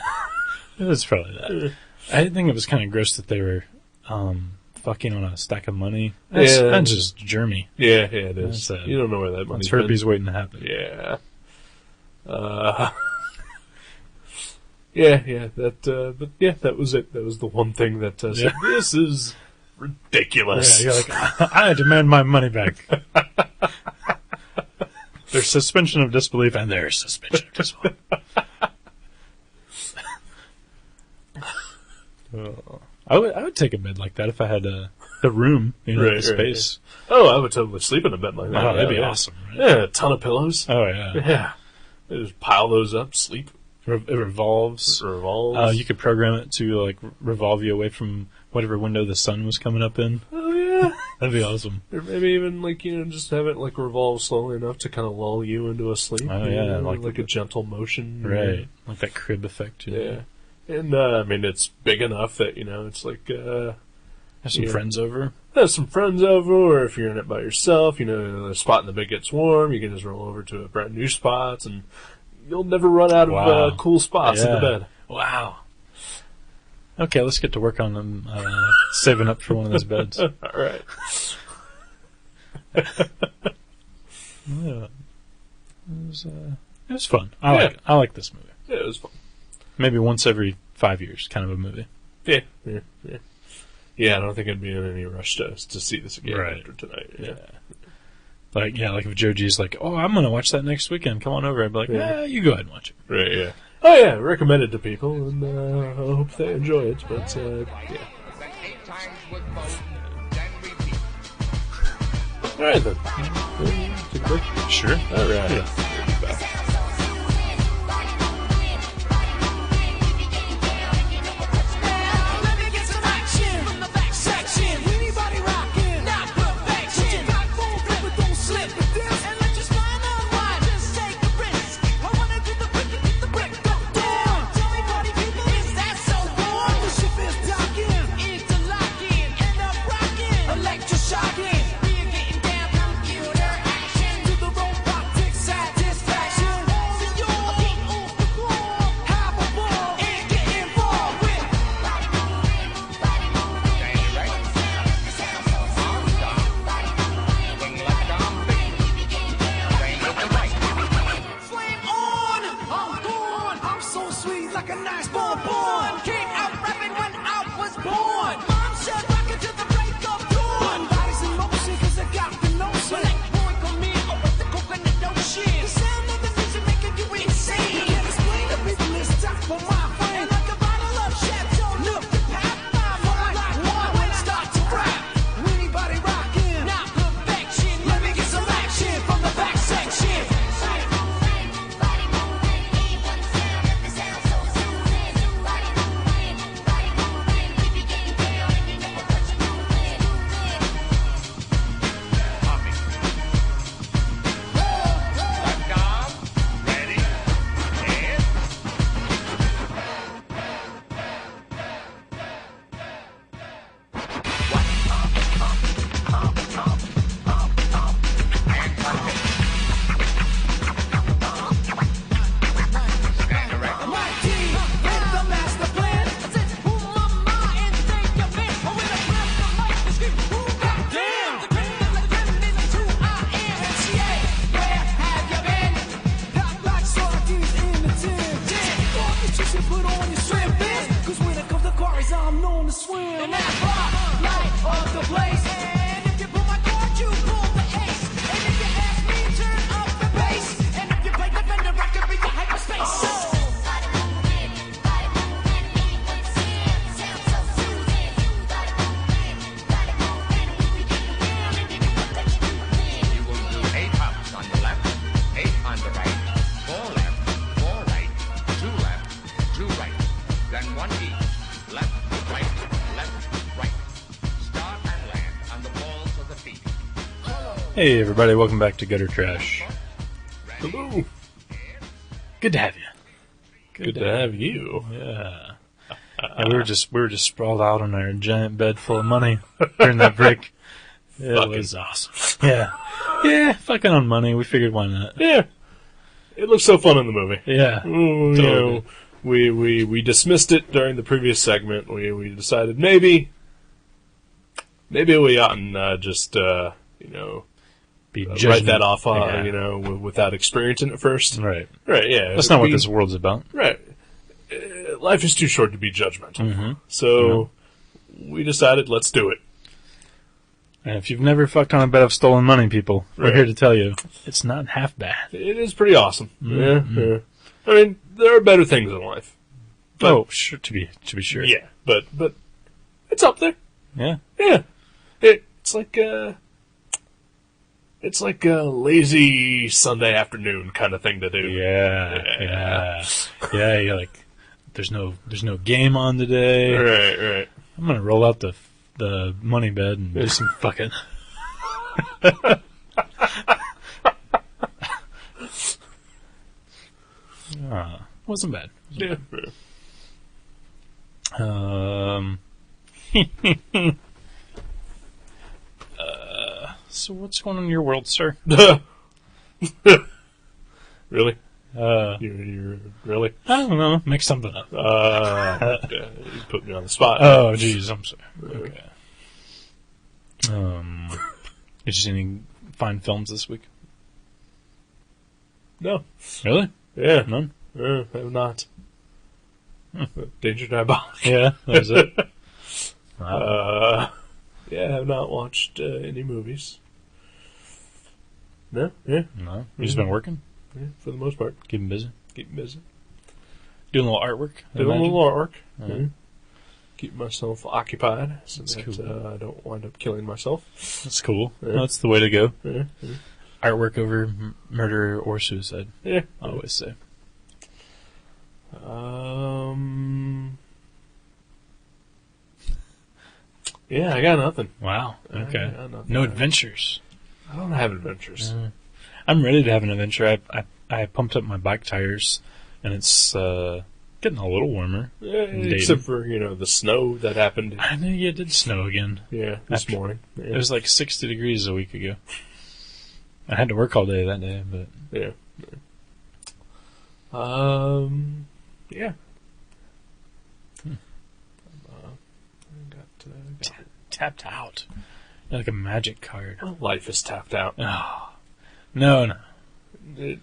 It's probably that. I think it was kind of gross that they were fucking on a stack of money. That's just germy. Yeah, it is. You don't know where that money's been. Herpes waiting to happen. Yeah. That was it. That was the one thing that said, this is ridiculous. Yeah, you're like, I demand my money back. There's suspension of disbelief, and there's suspension of disbelief. I would take a bed like that if I had the room, the space. Right. Oh, I would totally sleep in a bed like that. Oh, that'd be awesome. Right? Yeah, a ton of pillows. Oh, yeah. Yeah. Just pile those up, sleep. It revolves. You could program it to like revolve you away from whatever window the sun was coming up in. Oh yeah, that'd be awesome. Or maybe even like just have it like revolve slowly enough to kind of lull you into a sleep. Oh yeah, like a gentle motion. Right, like that crib effect. Yeah, and I mean it's big enough that it's like have some friends over. Have some friends over, or if you're in it by yourself, the spot in the bed gets warm, you can just roll over to a brand new spot and. You'll never run out of cool spots in the bed. Wow. Okay, let's get to work on them, saving up for one of those beds. All right. Yeah. It was fun. I like this movie. Yeah, it was fun. Maybe once every 5 years, kind of a movie. Yeah. Yeah, I don't think I'd be in any rush to see this again after tonight. Yeah. Like if Joe G's like, oh, I'm going to watch that next weekend. Come on over. I'd be like, you go ahead and watch it. Right, yeah. Oh, yeah, recommend it to people, and I hope they enjoy it, but, yeah. All right, then. Take a break? Sure. All right. Yeah. Hey everybody, welcome back to Gutter Trash. Hello. Good to have you. Good to have you. Yeah. We were just sprawled out on our giant bed full of money during that break. It was awesome. Yeah. Yeah, fucking on money. We figured why not. Yeah. It looks so fun in the movie. Yeah. Totally. We dismissed it during the previous segment. We decided maybe maybe we oughtn't just, Be write that off, Yeah. without experiencing it first. Right. Right, yeah. That's not what this world's about. Right. Life is too short to be judgmental. Mm-hmm. So, we decided, let's do it. And if you've never fucked on a bed of stolen money, people, we're Right. here to tell you it's not half bad. It is pretty awesome. Mm-hmm. Yeah. I mean, there are better things in life. But- Sure, to be sure. Yeah, but it's up there. Yeah. Yeah. It's like a lazy Sunday afternoon kind of thing to do. Yeah. You're like, there's no game on today. Right. I'm gonna roll out the money bed and do some fucking. Wasn't bad. Yeah. So what's going on in your world, sir? Really? I You're really? don't know. Make something up. Yeah, you put me on the spot. Oh, jeez, I'm sorry. Okay. Did you see any fine films this week? No. Really? Yeah. None? I have not. Danger Diabolik. Yeah, that was it. Wow. Yeah, I have not watched any movies. No? Yeah. No, you just been working, Yeah, for the most part. keeping busy, Keep busy. doing a little artwork. I Doing a imagine? little artwork. Uh-huh. Yeah. Keep myself occupied so That's that cool. I don't wind up killing myself. That's cool. Yeah. That's the way to go. Yeah. Artwork over murder or suicide. Yeah. I always say. Yeah, I got nothing. Wow. Okay. I got nothing. No adventures. I don't have adventures. I'm ready to have an adventure. I pumped up my bike tires, and it's getting a little warmer. Yeah, Dating. except for, the snow that happened. I know it did snow again. Yeah, this After- morning. Yeah. It was like 60 degrees a week ago. I had to work all day that day, but Yeah. Yeah. tapped out. Like a magic card. Well, life is tapped out. Oh. No. Yeah.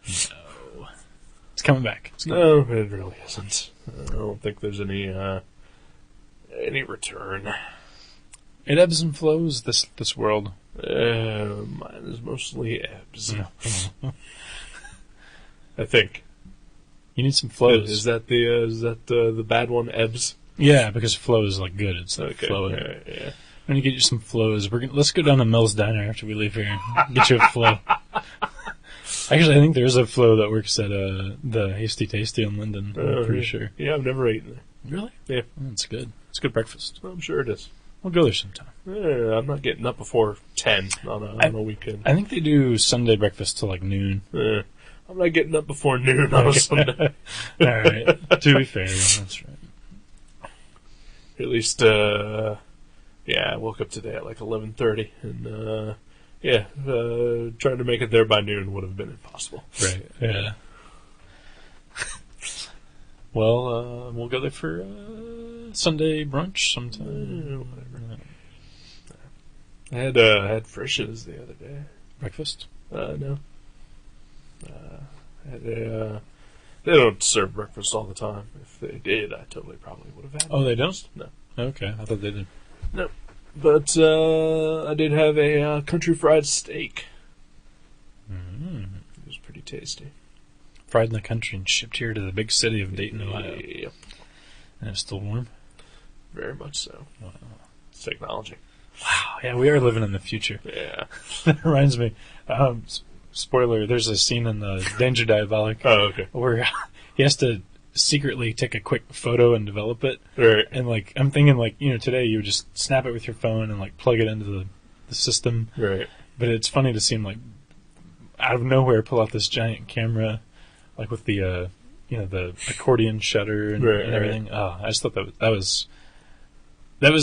It's coming back. It's coming. No, it really isn't. I don't think there's any return. It ebbs and flows, this world. Mine is mostly ebbs. No. I think. You need some flows. Is that the bad one? Ebbs. Yeah, because flow is like good. It's like Okay. flowing. Yeah. When you get you some flows, let's go down to Mel's Diner after we leave here and get you a flow. Actually, I think there's a flow that works at the Hasty Tasty in Linden. I'm pretty sure. Yeah, I've never eaten there. Really? Yeah. That's good. It's good breakfast. I'm sure it is. We'll go there sometime. Yeah, I'm not getting up before 10 on a weekend. I think they do Sunday breakfast till like noon. I'm not getting up before noon on a Sunday. All right. To be fair, that's right. At least, I woke up today at like 11:30, and trying to make it there by noon would have been impossible. Right. Yeah. Well, we'll go there for Sunday brunch sometime. Whatever. I had Frisch's the other day. Breakfast? No. They don't serve breakfast all the time. If they did, I totally probably would have had. Oh, they don't? No. Okay, I thought they did. No. But I did have a country fried steak. Mm-hmm. It was pretty tasty. Fried in the country and shipped here to the big city of Dayton, Ohio. Yep. And it's still warm? Very much so. Wow. It's technology. Wow, yeah, we are living in the future. Yeah. That reminds me, spoiler, there's a scene in the Danger Diabolik Oh, okay. where he has to secretly take a quick photo and develop it. Right. And, like, I'm thinking, like, today you would just snap it with your phone and, like, plug it into the system. Right. But it's funny to see him, like, out of nowhere pull out this giant camera, like, with the, the accordion shutter and, Right, and everything. Oh, I just thought that was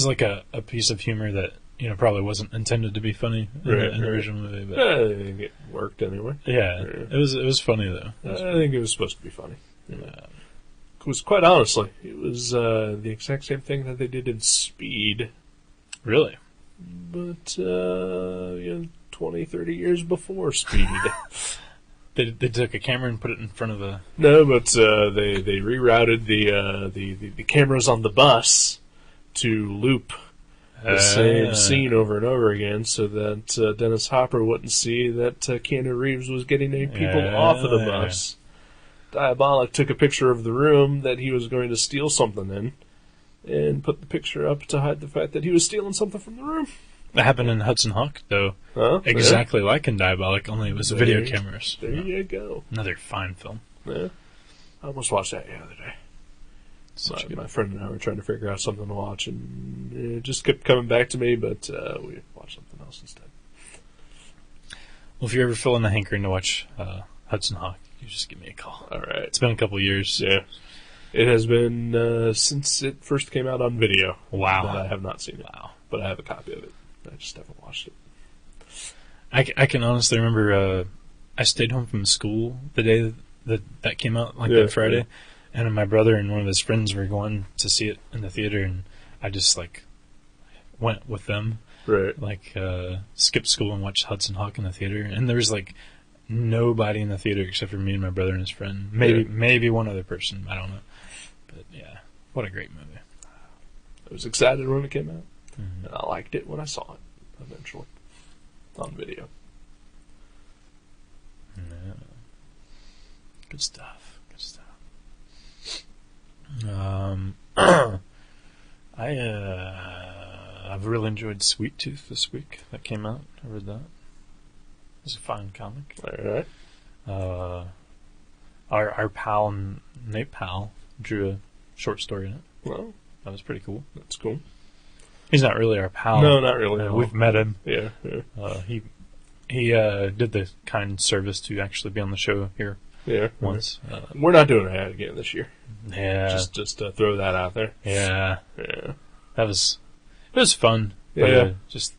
like a piece of humor that, probably wasn't intended to be funny in the original movie. But I think it worked anyway. yeah, it was funny, though. I think it was supposed to be funny. It was, quite honestly, it was the exact same thing that they did in Speed. Really? but 20, 30 years before Speed. They took a camera and put it in front of a... No, but they rerouted the cameras on the bus to loop the same scene over and over again, so that Dennis Hopper wouldn't see that Keanu Reeves was getting people off of the bus. Diabolik took a picture of the room that he was going to steal something in, and put the picture up to hide the fact that he was stealing something from the room. That happened in Hudson Hawk, though. Exactly like in Diabolik, only it was video cameras. There you go. Another fine film. Yeah. I almost watched that the other day. My friend and I were trying to figure out something to watch, and it just kept coming back to me, but we watched something else instead. Well, if you're ever feeling the hankering to watch Hudson Hawk, you just give me a call. All right. It's been a couple years. Yeah. It has been since it first came out on video. Wow. That I have not seen it. Wow. But I have a copy of it. I just haven't watched it. I can honestly remember I stayed home from school the day that came out, that Friday. Yeah. And my brother and one of his friends were going to see it in the theater, and I just, went with them. Right. Skipped school and watched Hudson Hawk in the theater. And there was, nobody in the theater except for me and my brother and his friend. Maybe one other person. I don't know. But, yeah, what a great movie. I was excited when it came out. Mm-hmm. And I liked it when I saw it, eventually, on video. Yeah. Good stuff. I've really enjoyed Sweet Tooth this week. That came out. I read that. It was a fine comic. All right. Our pal, Nate Powell, drew a short story in it. Well, that was pretty cool. That's cool. He's not really our pal. No, not really. We've met him. Yeah. He did the kind service to actually be on the show here. Yeah. Once. We're not doing that again this year. Yeah. Just to throw that out there. Yeah. Yeah. It was fun. Yeah. But, just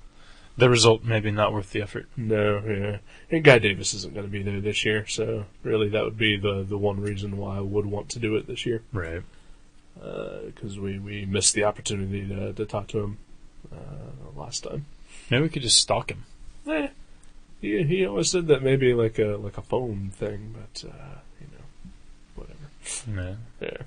the result maybe not worth the effort. No, yeah. And Guy Davis isn't going to be there this year, so really that would be the one reason why I would want to do it this year. Right. Because we missed the opportunity to talk to him last time. Maybe we could just stalk him. He always said that maybe like a phone thing, but whatever. Yeah.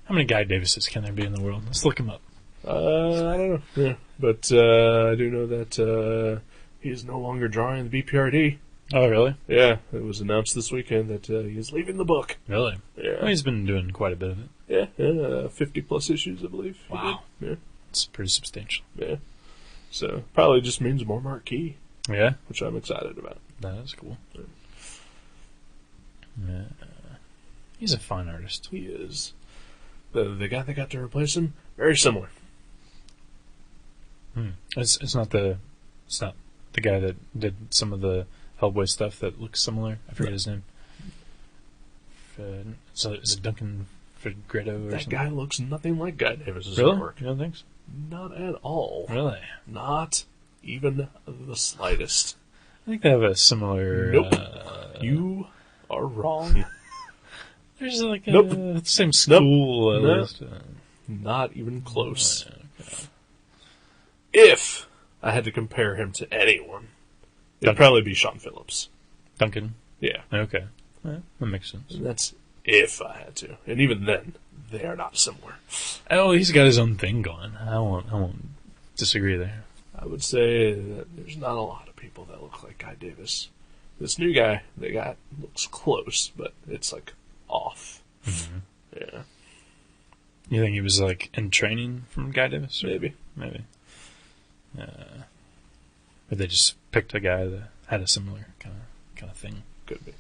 How many Guy Davises can there be in the world? Let's look him up. I don't know. Yeah, but I do know that he is no longer drawing the BPRD. Oh, really? Yeah, it was announced this weekend that he is leaving the book. Really? Yeah. Well, he's been doing quite a bit of it. Yeah, 50 plus issues, I believe. Wow. Yeah. It's pretty substantial. Yeah. So probably just means more marquee. Yeah. Which I'm excited about. That is cool. Yeah. He's a fine artist. He is. The guy that got to replace him, very similar. It's not the guy that did some of the Hellboy stuff that looks similar. I forget his name. So is it Duncan Fegredo or something? That guy looks nothing like Guy Davis's really? work. You don't think so? Not at all. Really? Not even the slightest. I think they have a similar... Nope. You are wrong. There's nope. Same school. Nope. At least. Not even close. Okay. If I had to compare him to anyone, it'd probably be Sean Phillips. Duncan? Yeah. Okay. Yeah, that makes sense. And that's if I had to. And even then, they are not similar. Oh, he's got his own thing going. I won't disagree there. I would say that there's not a lot of people that look like Guy Davis. This new guy they got looks close, but it's off. Mm-hmm. Yeah. You think he was in training from Guy Davis? Maybe. Or they just picked a guy that had a similar kind of thing. Could be.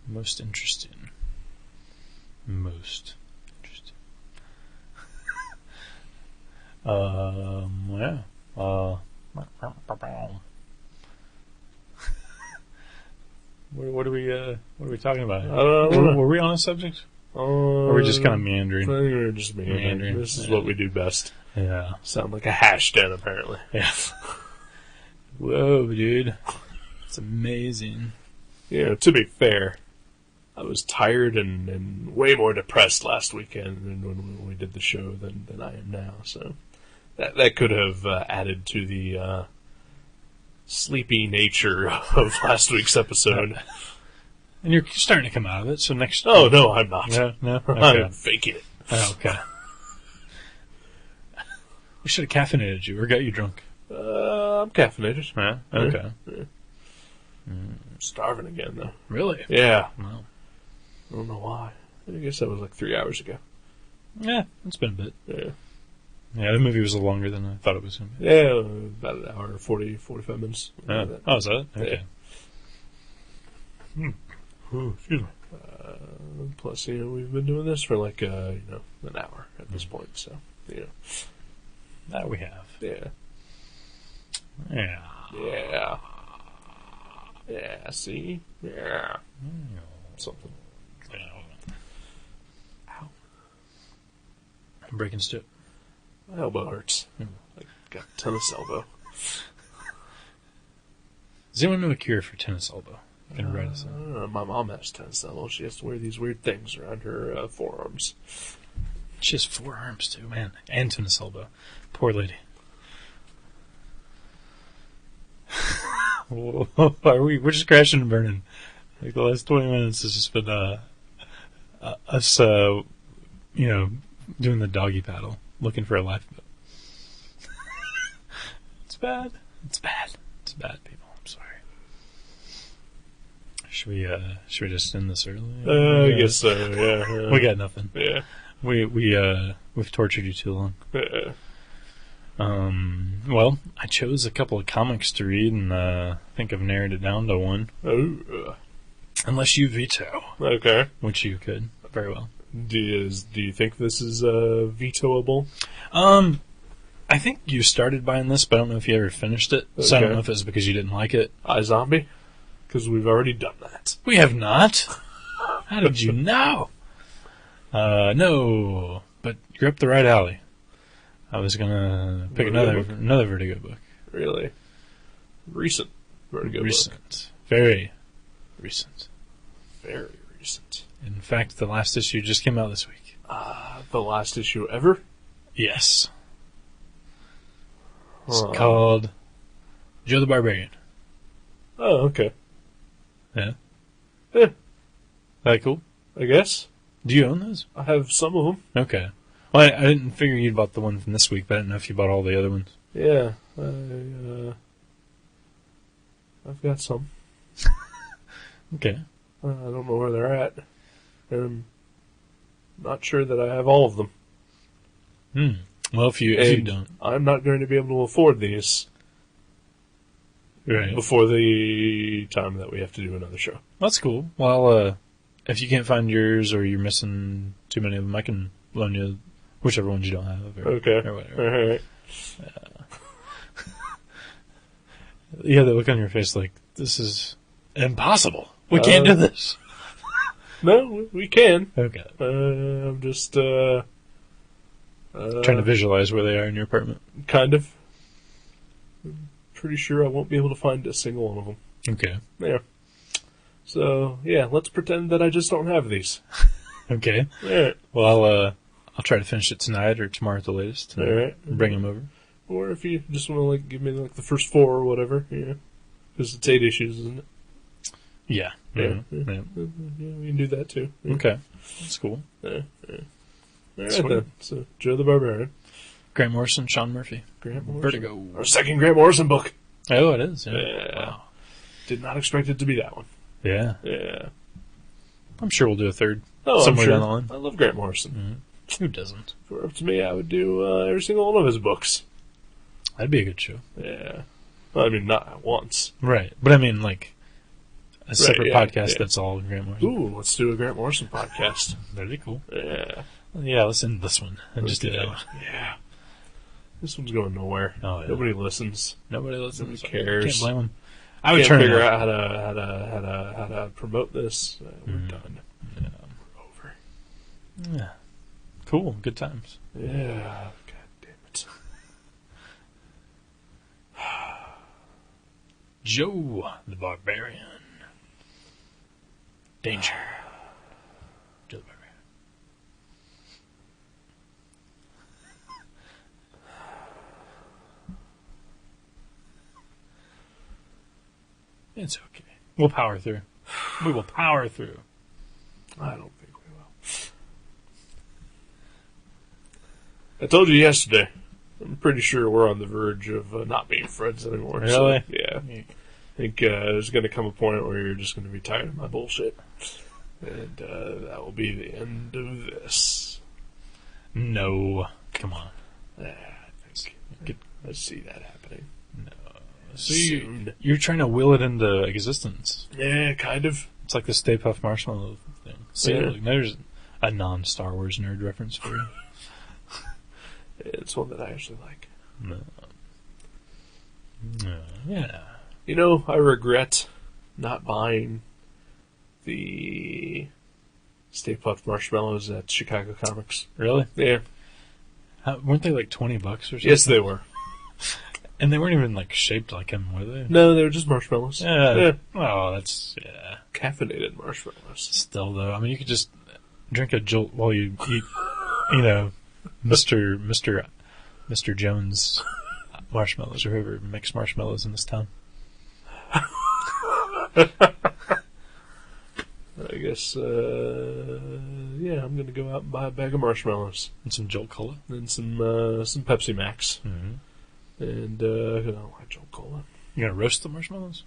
Most interesting. Yeah. What are we talking about? Were we on a subject? Or are we just kind of meandering? I think we're just meandering. This is what we do best. Yeah. Sound like a hash den, apparently. Yeah. Whoa, dude. It's amazing. To be fair, I was tired and way more depressed last weekend when we did the show than I am now. So that could have added to the sleepy nature of last week's episode. And you're starting to come out of it, so next... Oh, no, I'm not. No? Okay. I'm faking it. Oh, okay. We should have caffeinated you or got you drunk. I'm caffeinated. Yeah? Okay. Yeah. I'm starving again, though. Really? Yeah. Wow. I don't know why. I guess that was like 3 hours ago. Yeah, it's been a bit. Yeah. Yeah, the movie was longer than I thought it was going to be. Yeah, about an hour, 45 minutes. Yeah. Oh, is that? Okay. Yeah. Ooh, excuse me. Plus, we've been doing this for like, an hour at this point, so, That we have. Yeah. Yeah. Yeah. Yeah, see? Yeah. Something. Ow. I'm breaking stiff. My elbow hurts. I got tennis elbow. Does anyone know a cure for tennis elbow? Can write us I in. don't know. My mom has tennis elbow. She has to wear these weird things around her forearms. She has 4 arms too, man. And tennis elbow. Poor lady. We're just crashing and burning. Like the last 20 minutes has just been us, doing the doggy paddle, looking for a lifeboat. It's bad. It's bad. It's bad, people. I'm sorry. Should we just end this early? I guess so. Yeah. We got nothing. Yeah. We've tortured you too long. Yeah. Well, I chose a couple of comics to read, and I think I've narrowed it down to one. Oh. Unless you veto, Okay. which you could very well. Do you think this is vetoable? I think you started buying this, but I don't know if you ever finished it. So I don't Okay. know if it's because you didn't like it. iZombie? Because we've already done that. We have not. How did you know? No, but you're up the right alley. I was gonna pick Vertigo another Vertigo book. Really? Recent Vertigo Recent, very recent. book. Very recent. In fact, the last issue just came out this week. The last issue ever? Yes. It's Huh. called Joe the Barbarian. Oh, okay. Yeah. Yeah, That cool? I guess. Do you own those? I have some of them. Okay. Well, I didn't figure you'd bought the one from this week, but I didn't know if you bought all the other ones. Yeah. I've got some. Okay. I don't know where they're at. I'm not sure that I have all of them. Well, if you And don't. I'm not going to be able to afford these Right. before the time that we have to do another show. That's cool. Well, if you can't find yours or you're missing too many of them, I can loan you whichever ones you don't have. Or, Okay. Or whatever. All right. Yeah, the look on your face like, this is impossible. We can't do this. No, we can. Okay. I'm just Trying to visualize where they are in your apartment. kind of. I'm pretty sure I won't be able to find a single one of them. Okay. Yeah. So, yeah, let's pretend that I just don't have these. Okay. All right. Well, I'll try to finish it tonight or tomorrow at the latest. And All right. Bring them over. Or if you just want to give me the first 4 or whatever, yeah. Because it's 8 issues, isn't it? Yeah. Yeah. Yeah. Yeah, we can do that too. Yeah. Okay. That's cool. Yeah. All right Sweet. then. So, Joe the Barbarian. Grant Morrison, Sean Murphy. Grant Morrison. Vertigo. Our second Grant Morrison book. Oh, it is. Yeah. Yeah. Wow. Did not expect it to be that one. Yeah. Yeah. I'm sure we'll do a third Oh, somewhere I'm sure. down the line. I love Grant Morrison. Who doesn't? If it were up to me, I would do every single one of his books. That'd be a good show. Yeah. Well, I mean, not at once. Right. But I mean, like, a separate yeah, podcast yeah. that's all Grant Morrison. Ooh, let's do a Grant Morrison podcast. That'd be cool. Yeah. Yeah, let's end this one and just do that one. Yeah. This one's going nowhere. Oh, yeah. Nobody listens. Nobody listens. Nobody cares. Can't blame them. I would Can't turn it figure off. out how to promote this. We're done. Yeah. We're over. Yeah. Cool. Good times. Yeah. God damn it. Joe the Barbarian. Danger. Joe the Barbarian. It's okay. We'll power through. We will power through. I don't think we will. I told you yesterday. I'm pretty sure we're on the verge of not being friends anymore. Really? So, yeah. I think there's going to come a point where you're just going to be tired of my bullshit. And that will be the end of this. No. Come on. I see that happening. No. Soon. You're trying to will it into existence. Yeah, kind of. It's like the Stay Puft Marshmallow thing. See, Yeah. look, there's a non-Star Wars nerd reference for you. It's one that I actually like. No. Yeah. You know, I regret not buying the Stay Puft Marshmallows at Chicago Comics. Really? Yeah. Weren't they like $20 or something? Yes, they were. And they weren't even like shaped like him, were they? No, they were just marshmallows. Yeah. Oh, that's Caffeinated marshmallows. Still though, I mean, you could just drink a Jolt while you eat, you know, Mr. Jones marshmallows or whoever makes marshmallows in this town. I guess, yeah, I'm gonna go out and buy a bag of marshmallows. And some Jolt Cola. And some Pepsi Max. Mm-hmm. And, I don't like Jolt Cola. You gonna roast the marshmallows?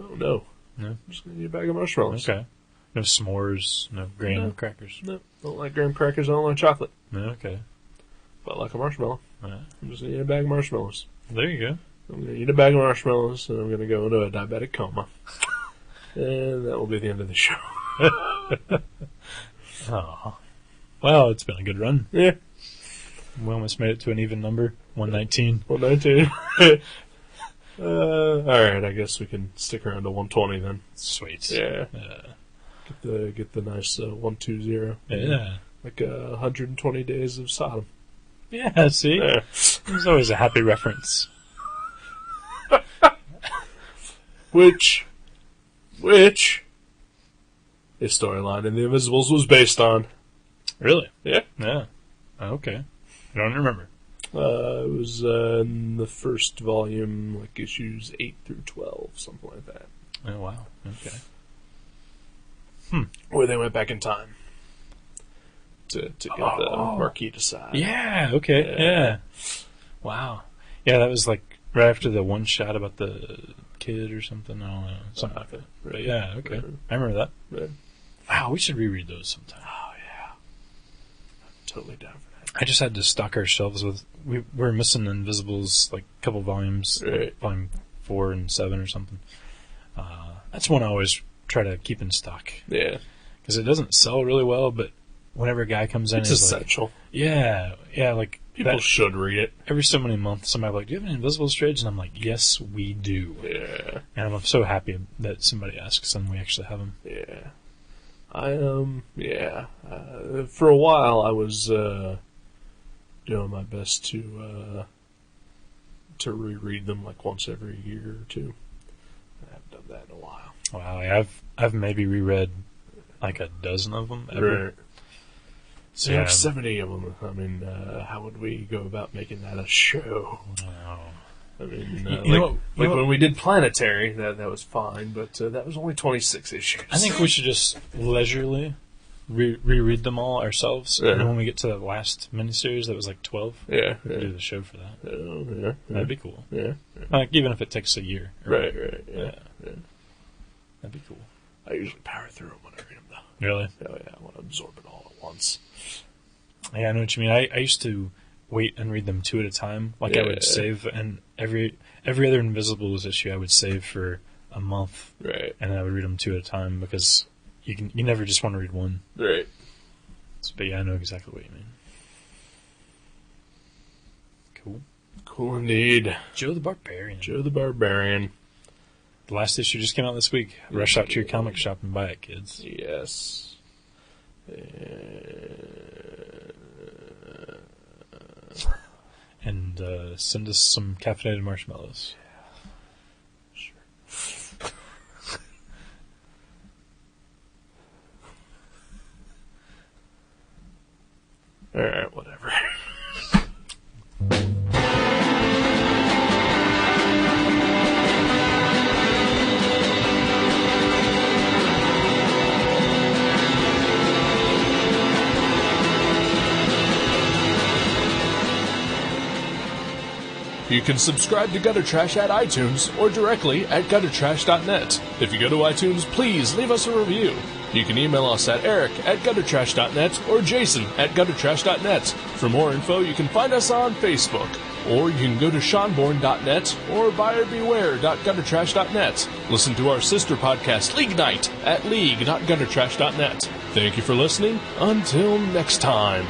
Oh, no. No. I'm just gonna eat a bag of marshmallows. Okay. No s'mores, no graham No. crackers. No, don't like graham crackers, I don't like chocolate. No, okay. But I like a marshmallow. Yeah. I'm just gonna eat a bag of marshmallows. There you go. I'm gonna eat a bag of marshmallows, and I'm gonna go into a diabetic coma. And that will be the end of the show. Oh. Well, it's been a good run. Yeah. We almost made it to an even number. 119. 119. Alright, I guess we can stick around to 120 then. Sweet. Yeah. Get the nice 120. Yeah. Like 120 days of Sodom. Yeah, see? Yeah. There's always a happy reference. Which his storyline in The Invisibles was based on. Really? Yeah. Yeah. Okay. I don't remember. It was in the first volume, like issues 8 through 12, something like that. Oh, wow. Okay. Where they went back in time to get the Marquis to side. Yeah, okay. Yeah. Wow. Yeah, that was like right after the one shot about the kid or something. I don't know. Something like that. But yeah, okay. Right. I remember that. Right. Wow, we should reread those sometime. Oh, yeah. I'm totally down for that. I just had to stock our shelves with... We're missing Invisibles, like a couple volumes. Right. Volume 4 and 7 or something. That's one I always try to keep in stock. Yeah. Because it doesn't sell really well, but whenever a guy comes in... It's he's essential. Like, yeah, like... People should read it. Every so many months, somebody will be like, do you have an Invisibles trade? And I'm like, yes, we do. Yeah. And I'm so happy that somebody asks and we actually have them. Yeah. For a while, I was doing my best to reread them like once every year or two. I haven't done that in a while. Wow, yeah, I've maybe reread like a dozen of them ever. Right. So you have 70 of them. I mean, how would we go about making that a show? Wow. I mean, when we did Planetary, that was fine, but that was only 26 issues. I think we should just leisurely reread them all ourselves, Yeah. and when we get to the last miniseries that was like 12, Yeah. do the show for that. Yeah. That'd be cool. Yeah. Like, even if it takes a year. Right. Yeah. That'd be cool. I usually power through them when I read them, though. Really? Oh, yeah, I want to absorb it all at once. Yeah, I know what you mean. I used to wait and read them two at a time. Like, I would save, and every other Invisibles issue I would save for a month. Right. And then I would read them two at a time, because you never just want to read one. Right. But yeah, I know exactly what you mean. Cool. Cool indeed. Joe the Barbarian. Joe the Barbarian. The last issue just came out this week. Rush out to your comic shop and buy it, kids. Yes. And send us some caffeinated marshmallows. Sure. Alright, whatever. You can subscribe to Gutter Trash at iTunes or directly at guttertrash.net. If you go to iTunes, please leave us a review. You can email us at eric@guttertrash.net or jason@guttertrash.net. For more info, you can find us on Facebook, or you can go to seanborn.net or buyerbeware.guttertrash.net. Listen to our sister podcast, League Night, at league.guttertrash.net. Thank you for listening. Until next time.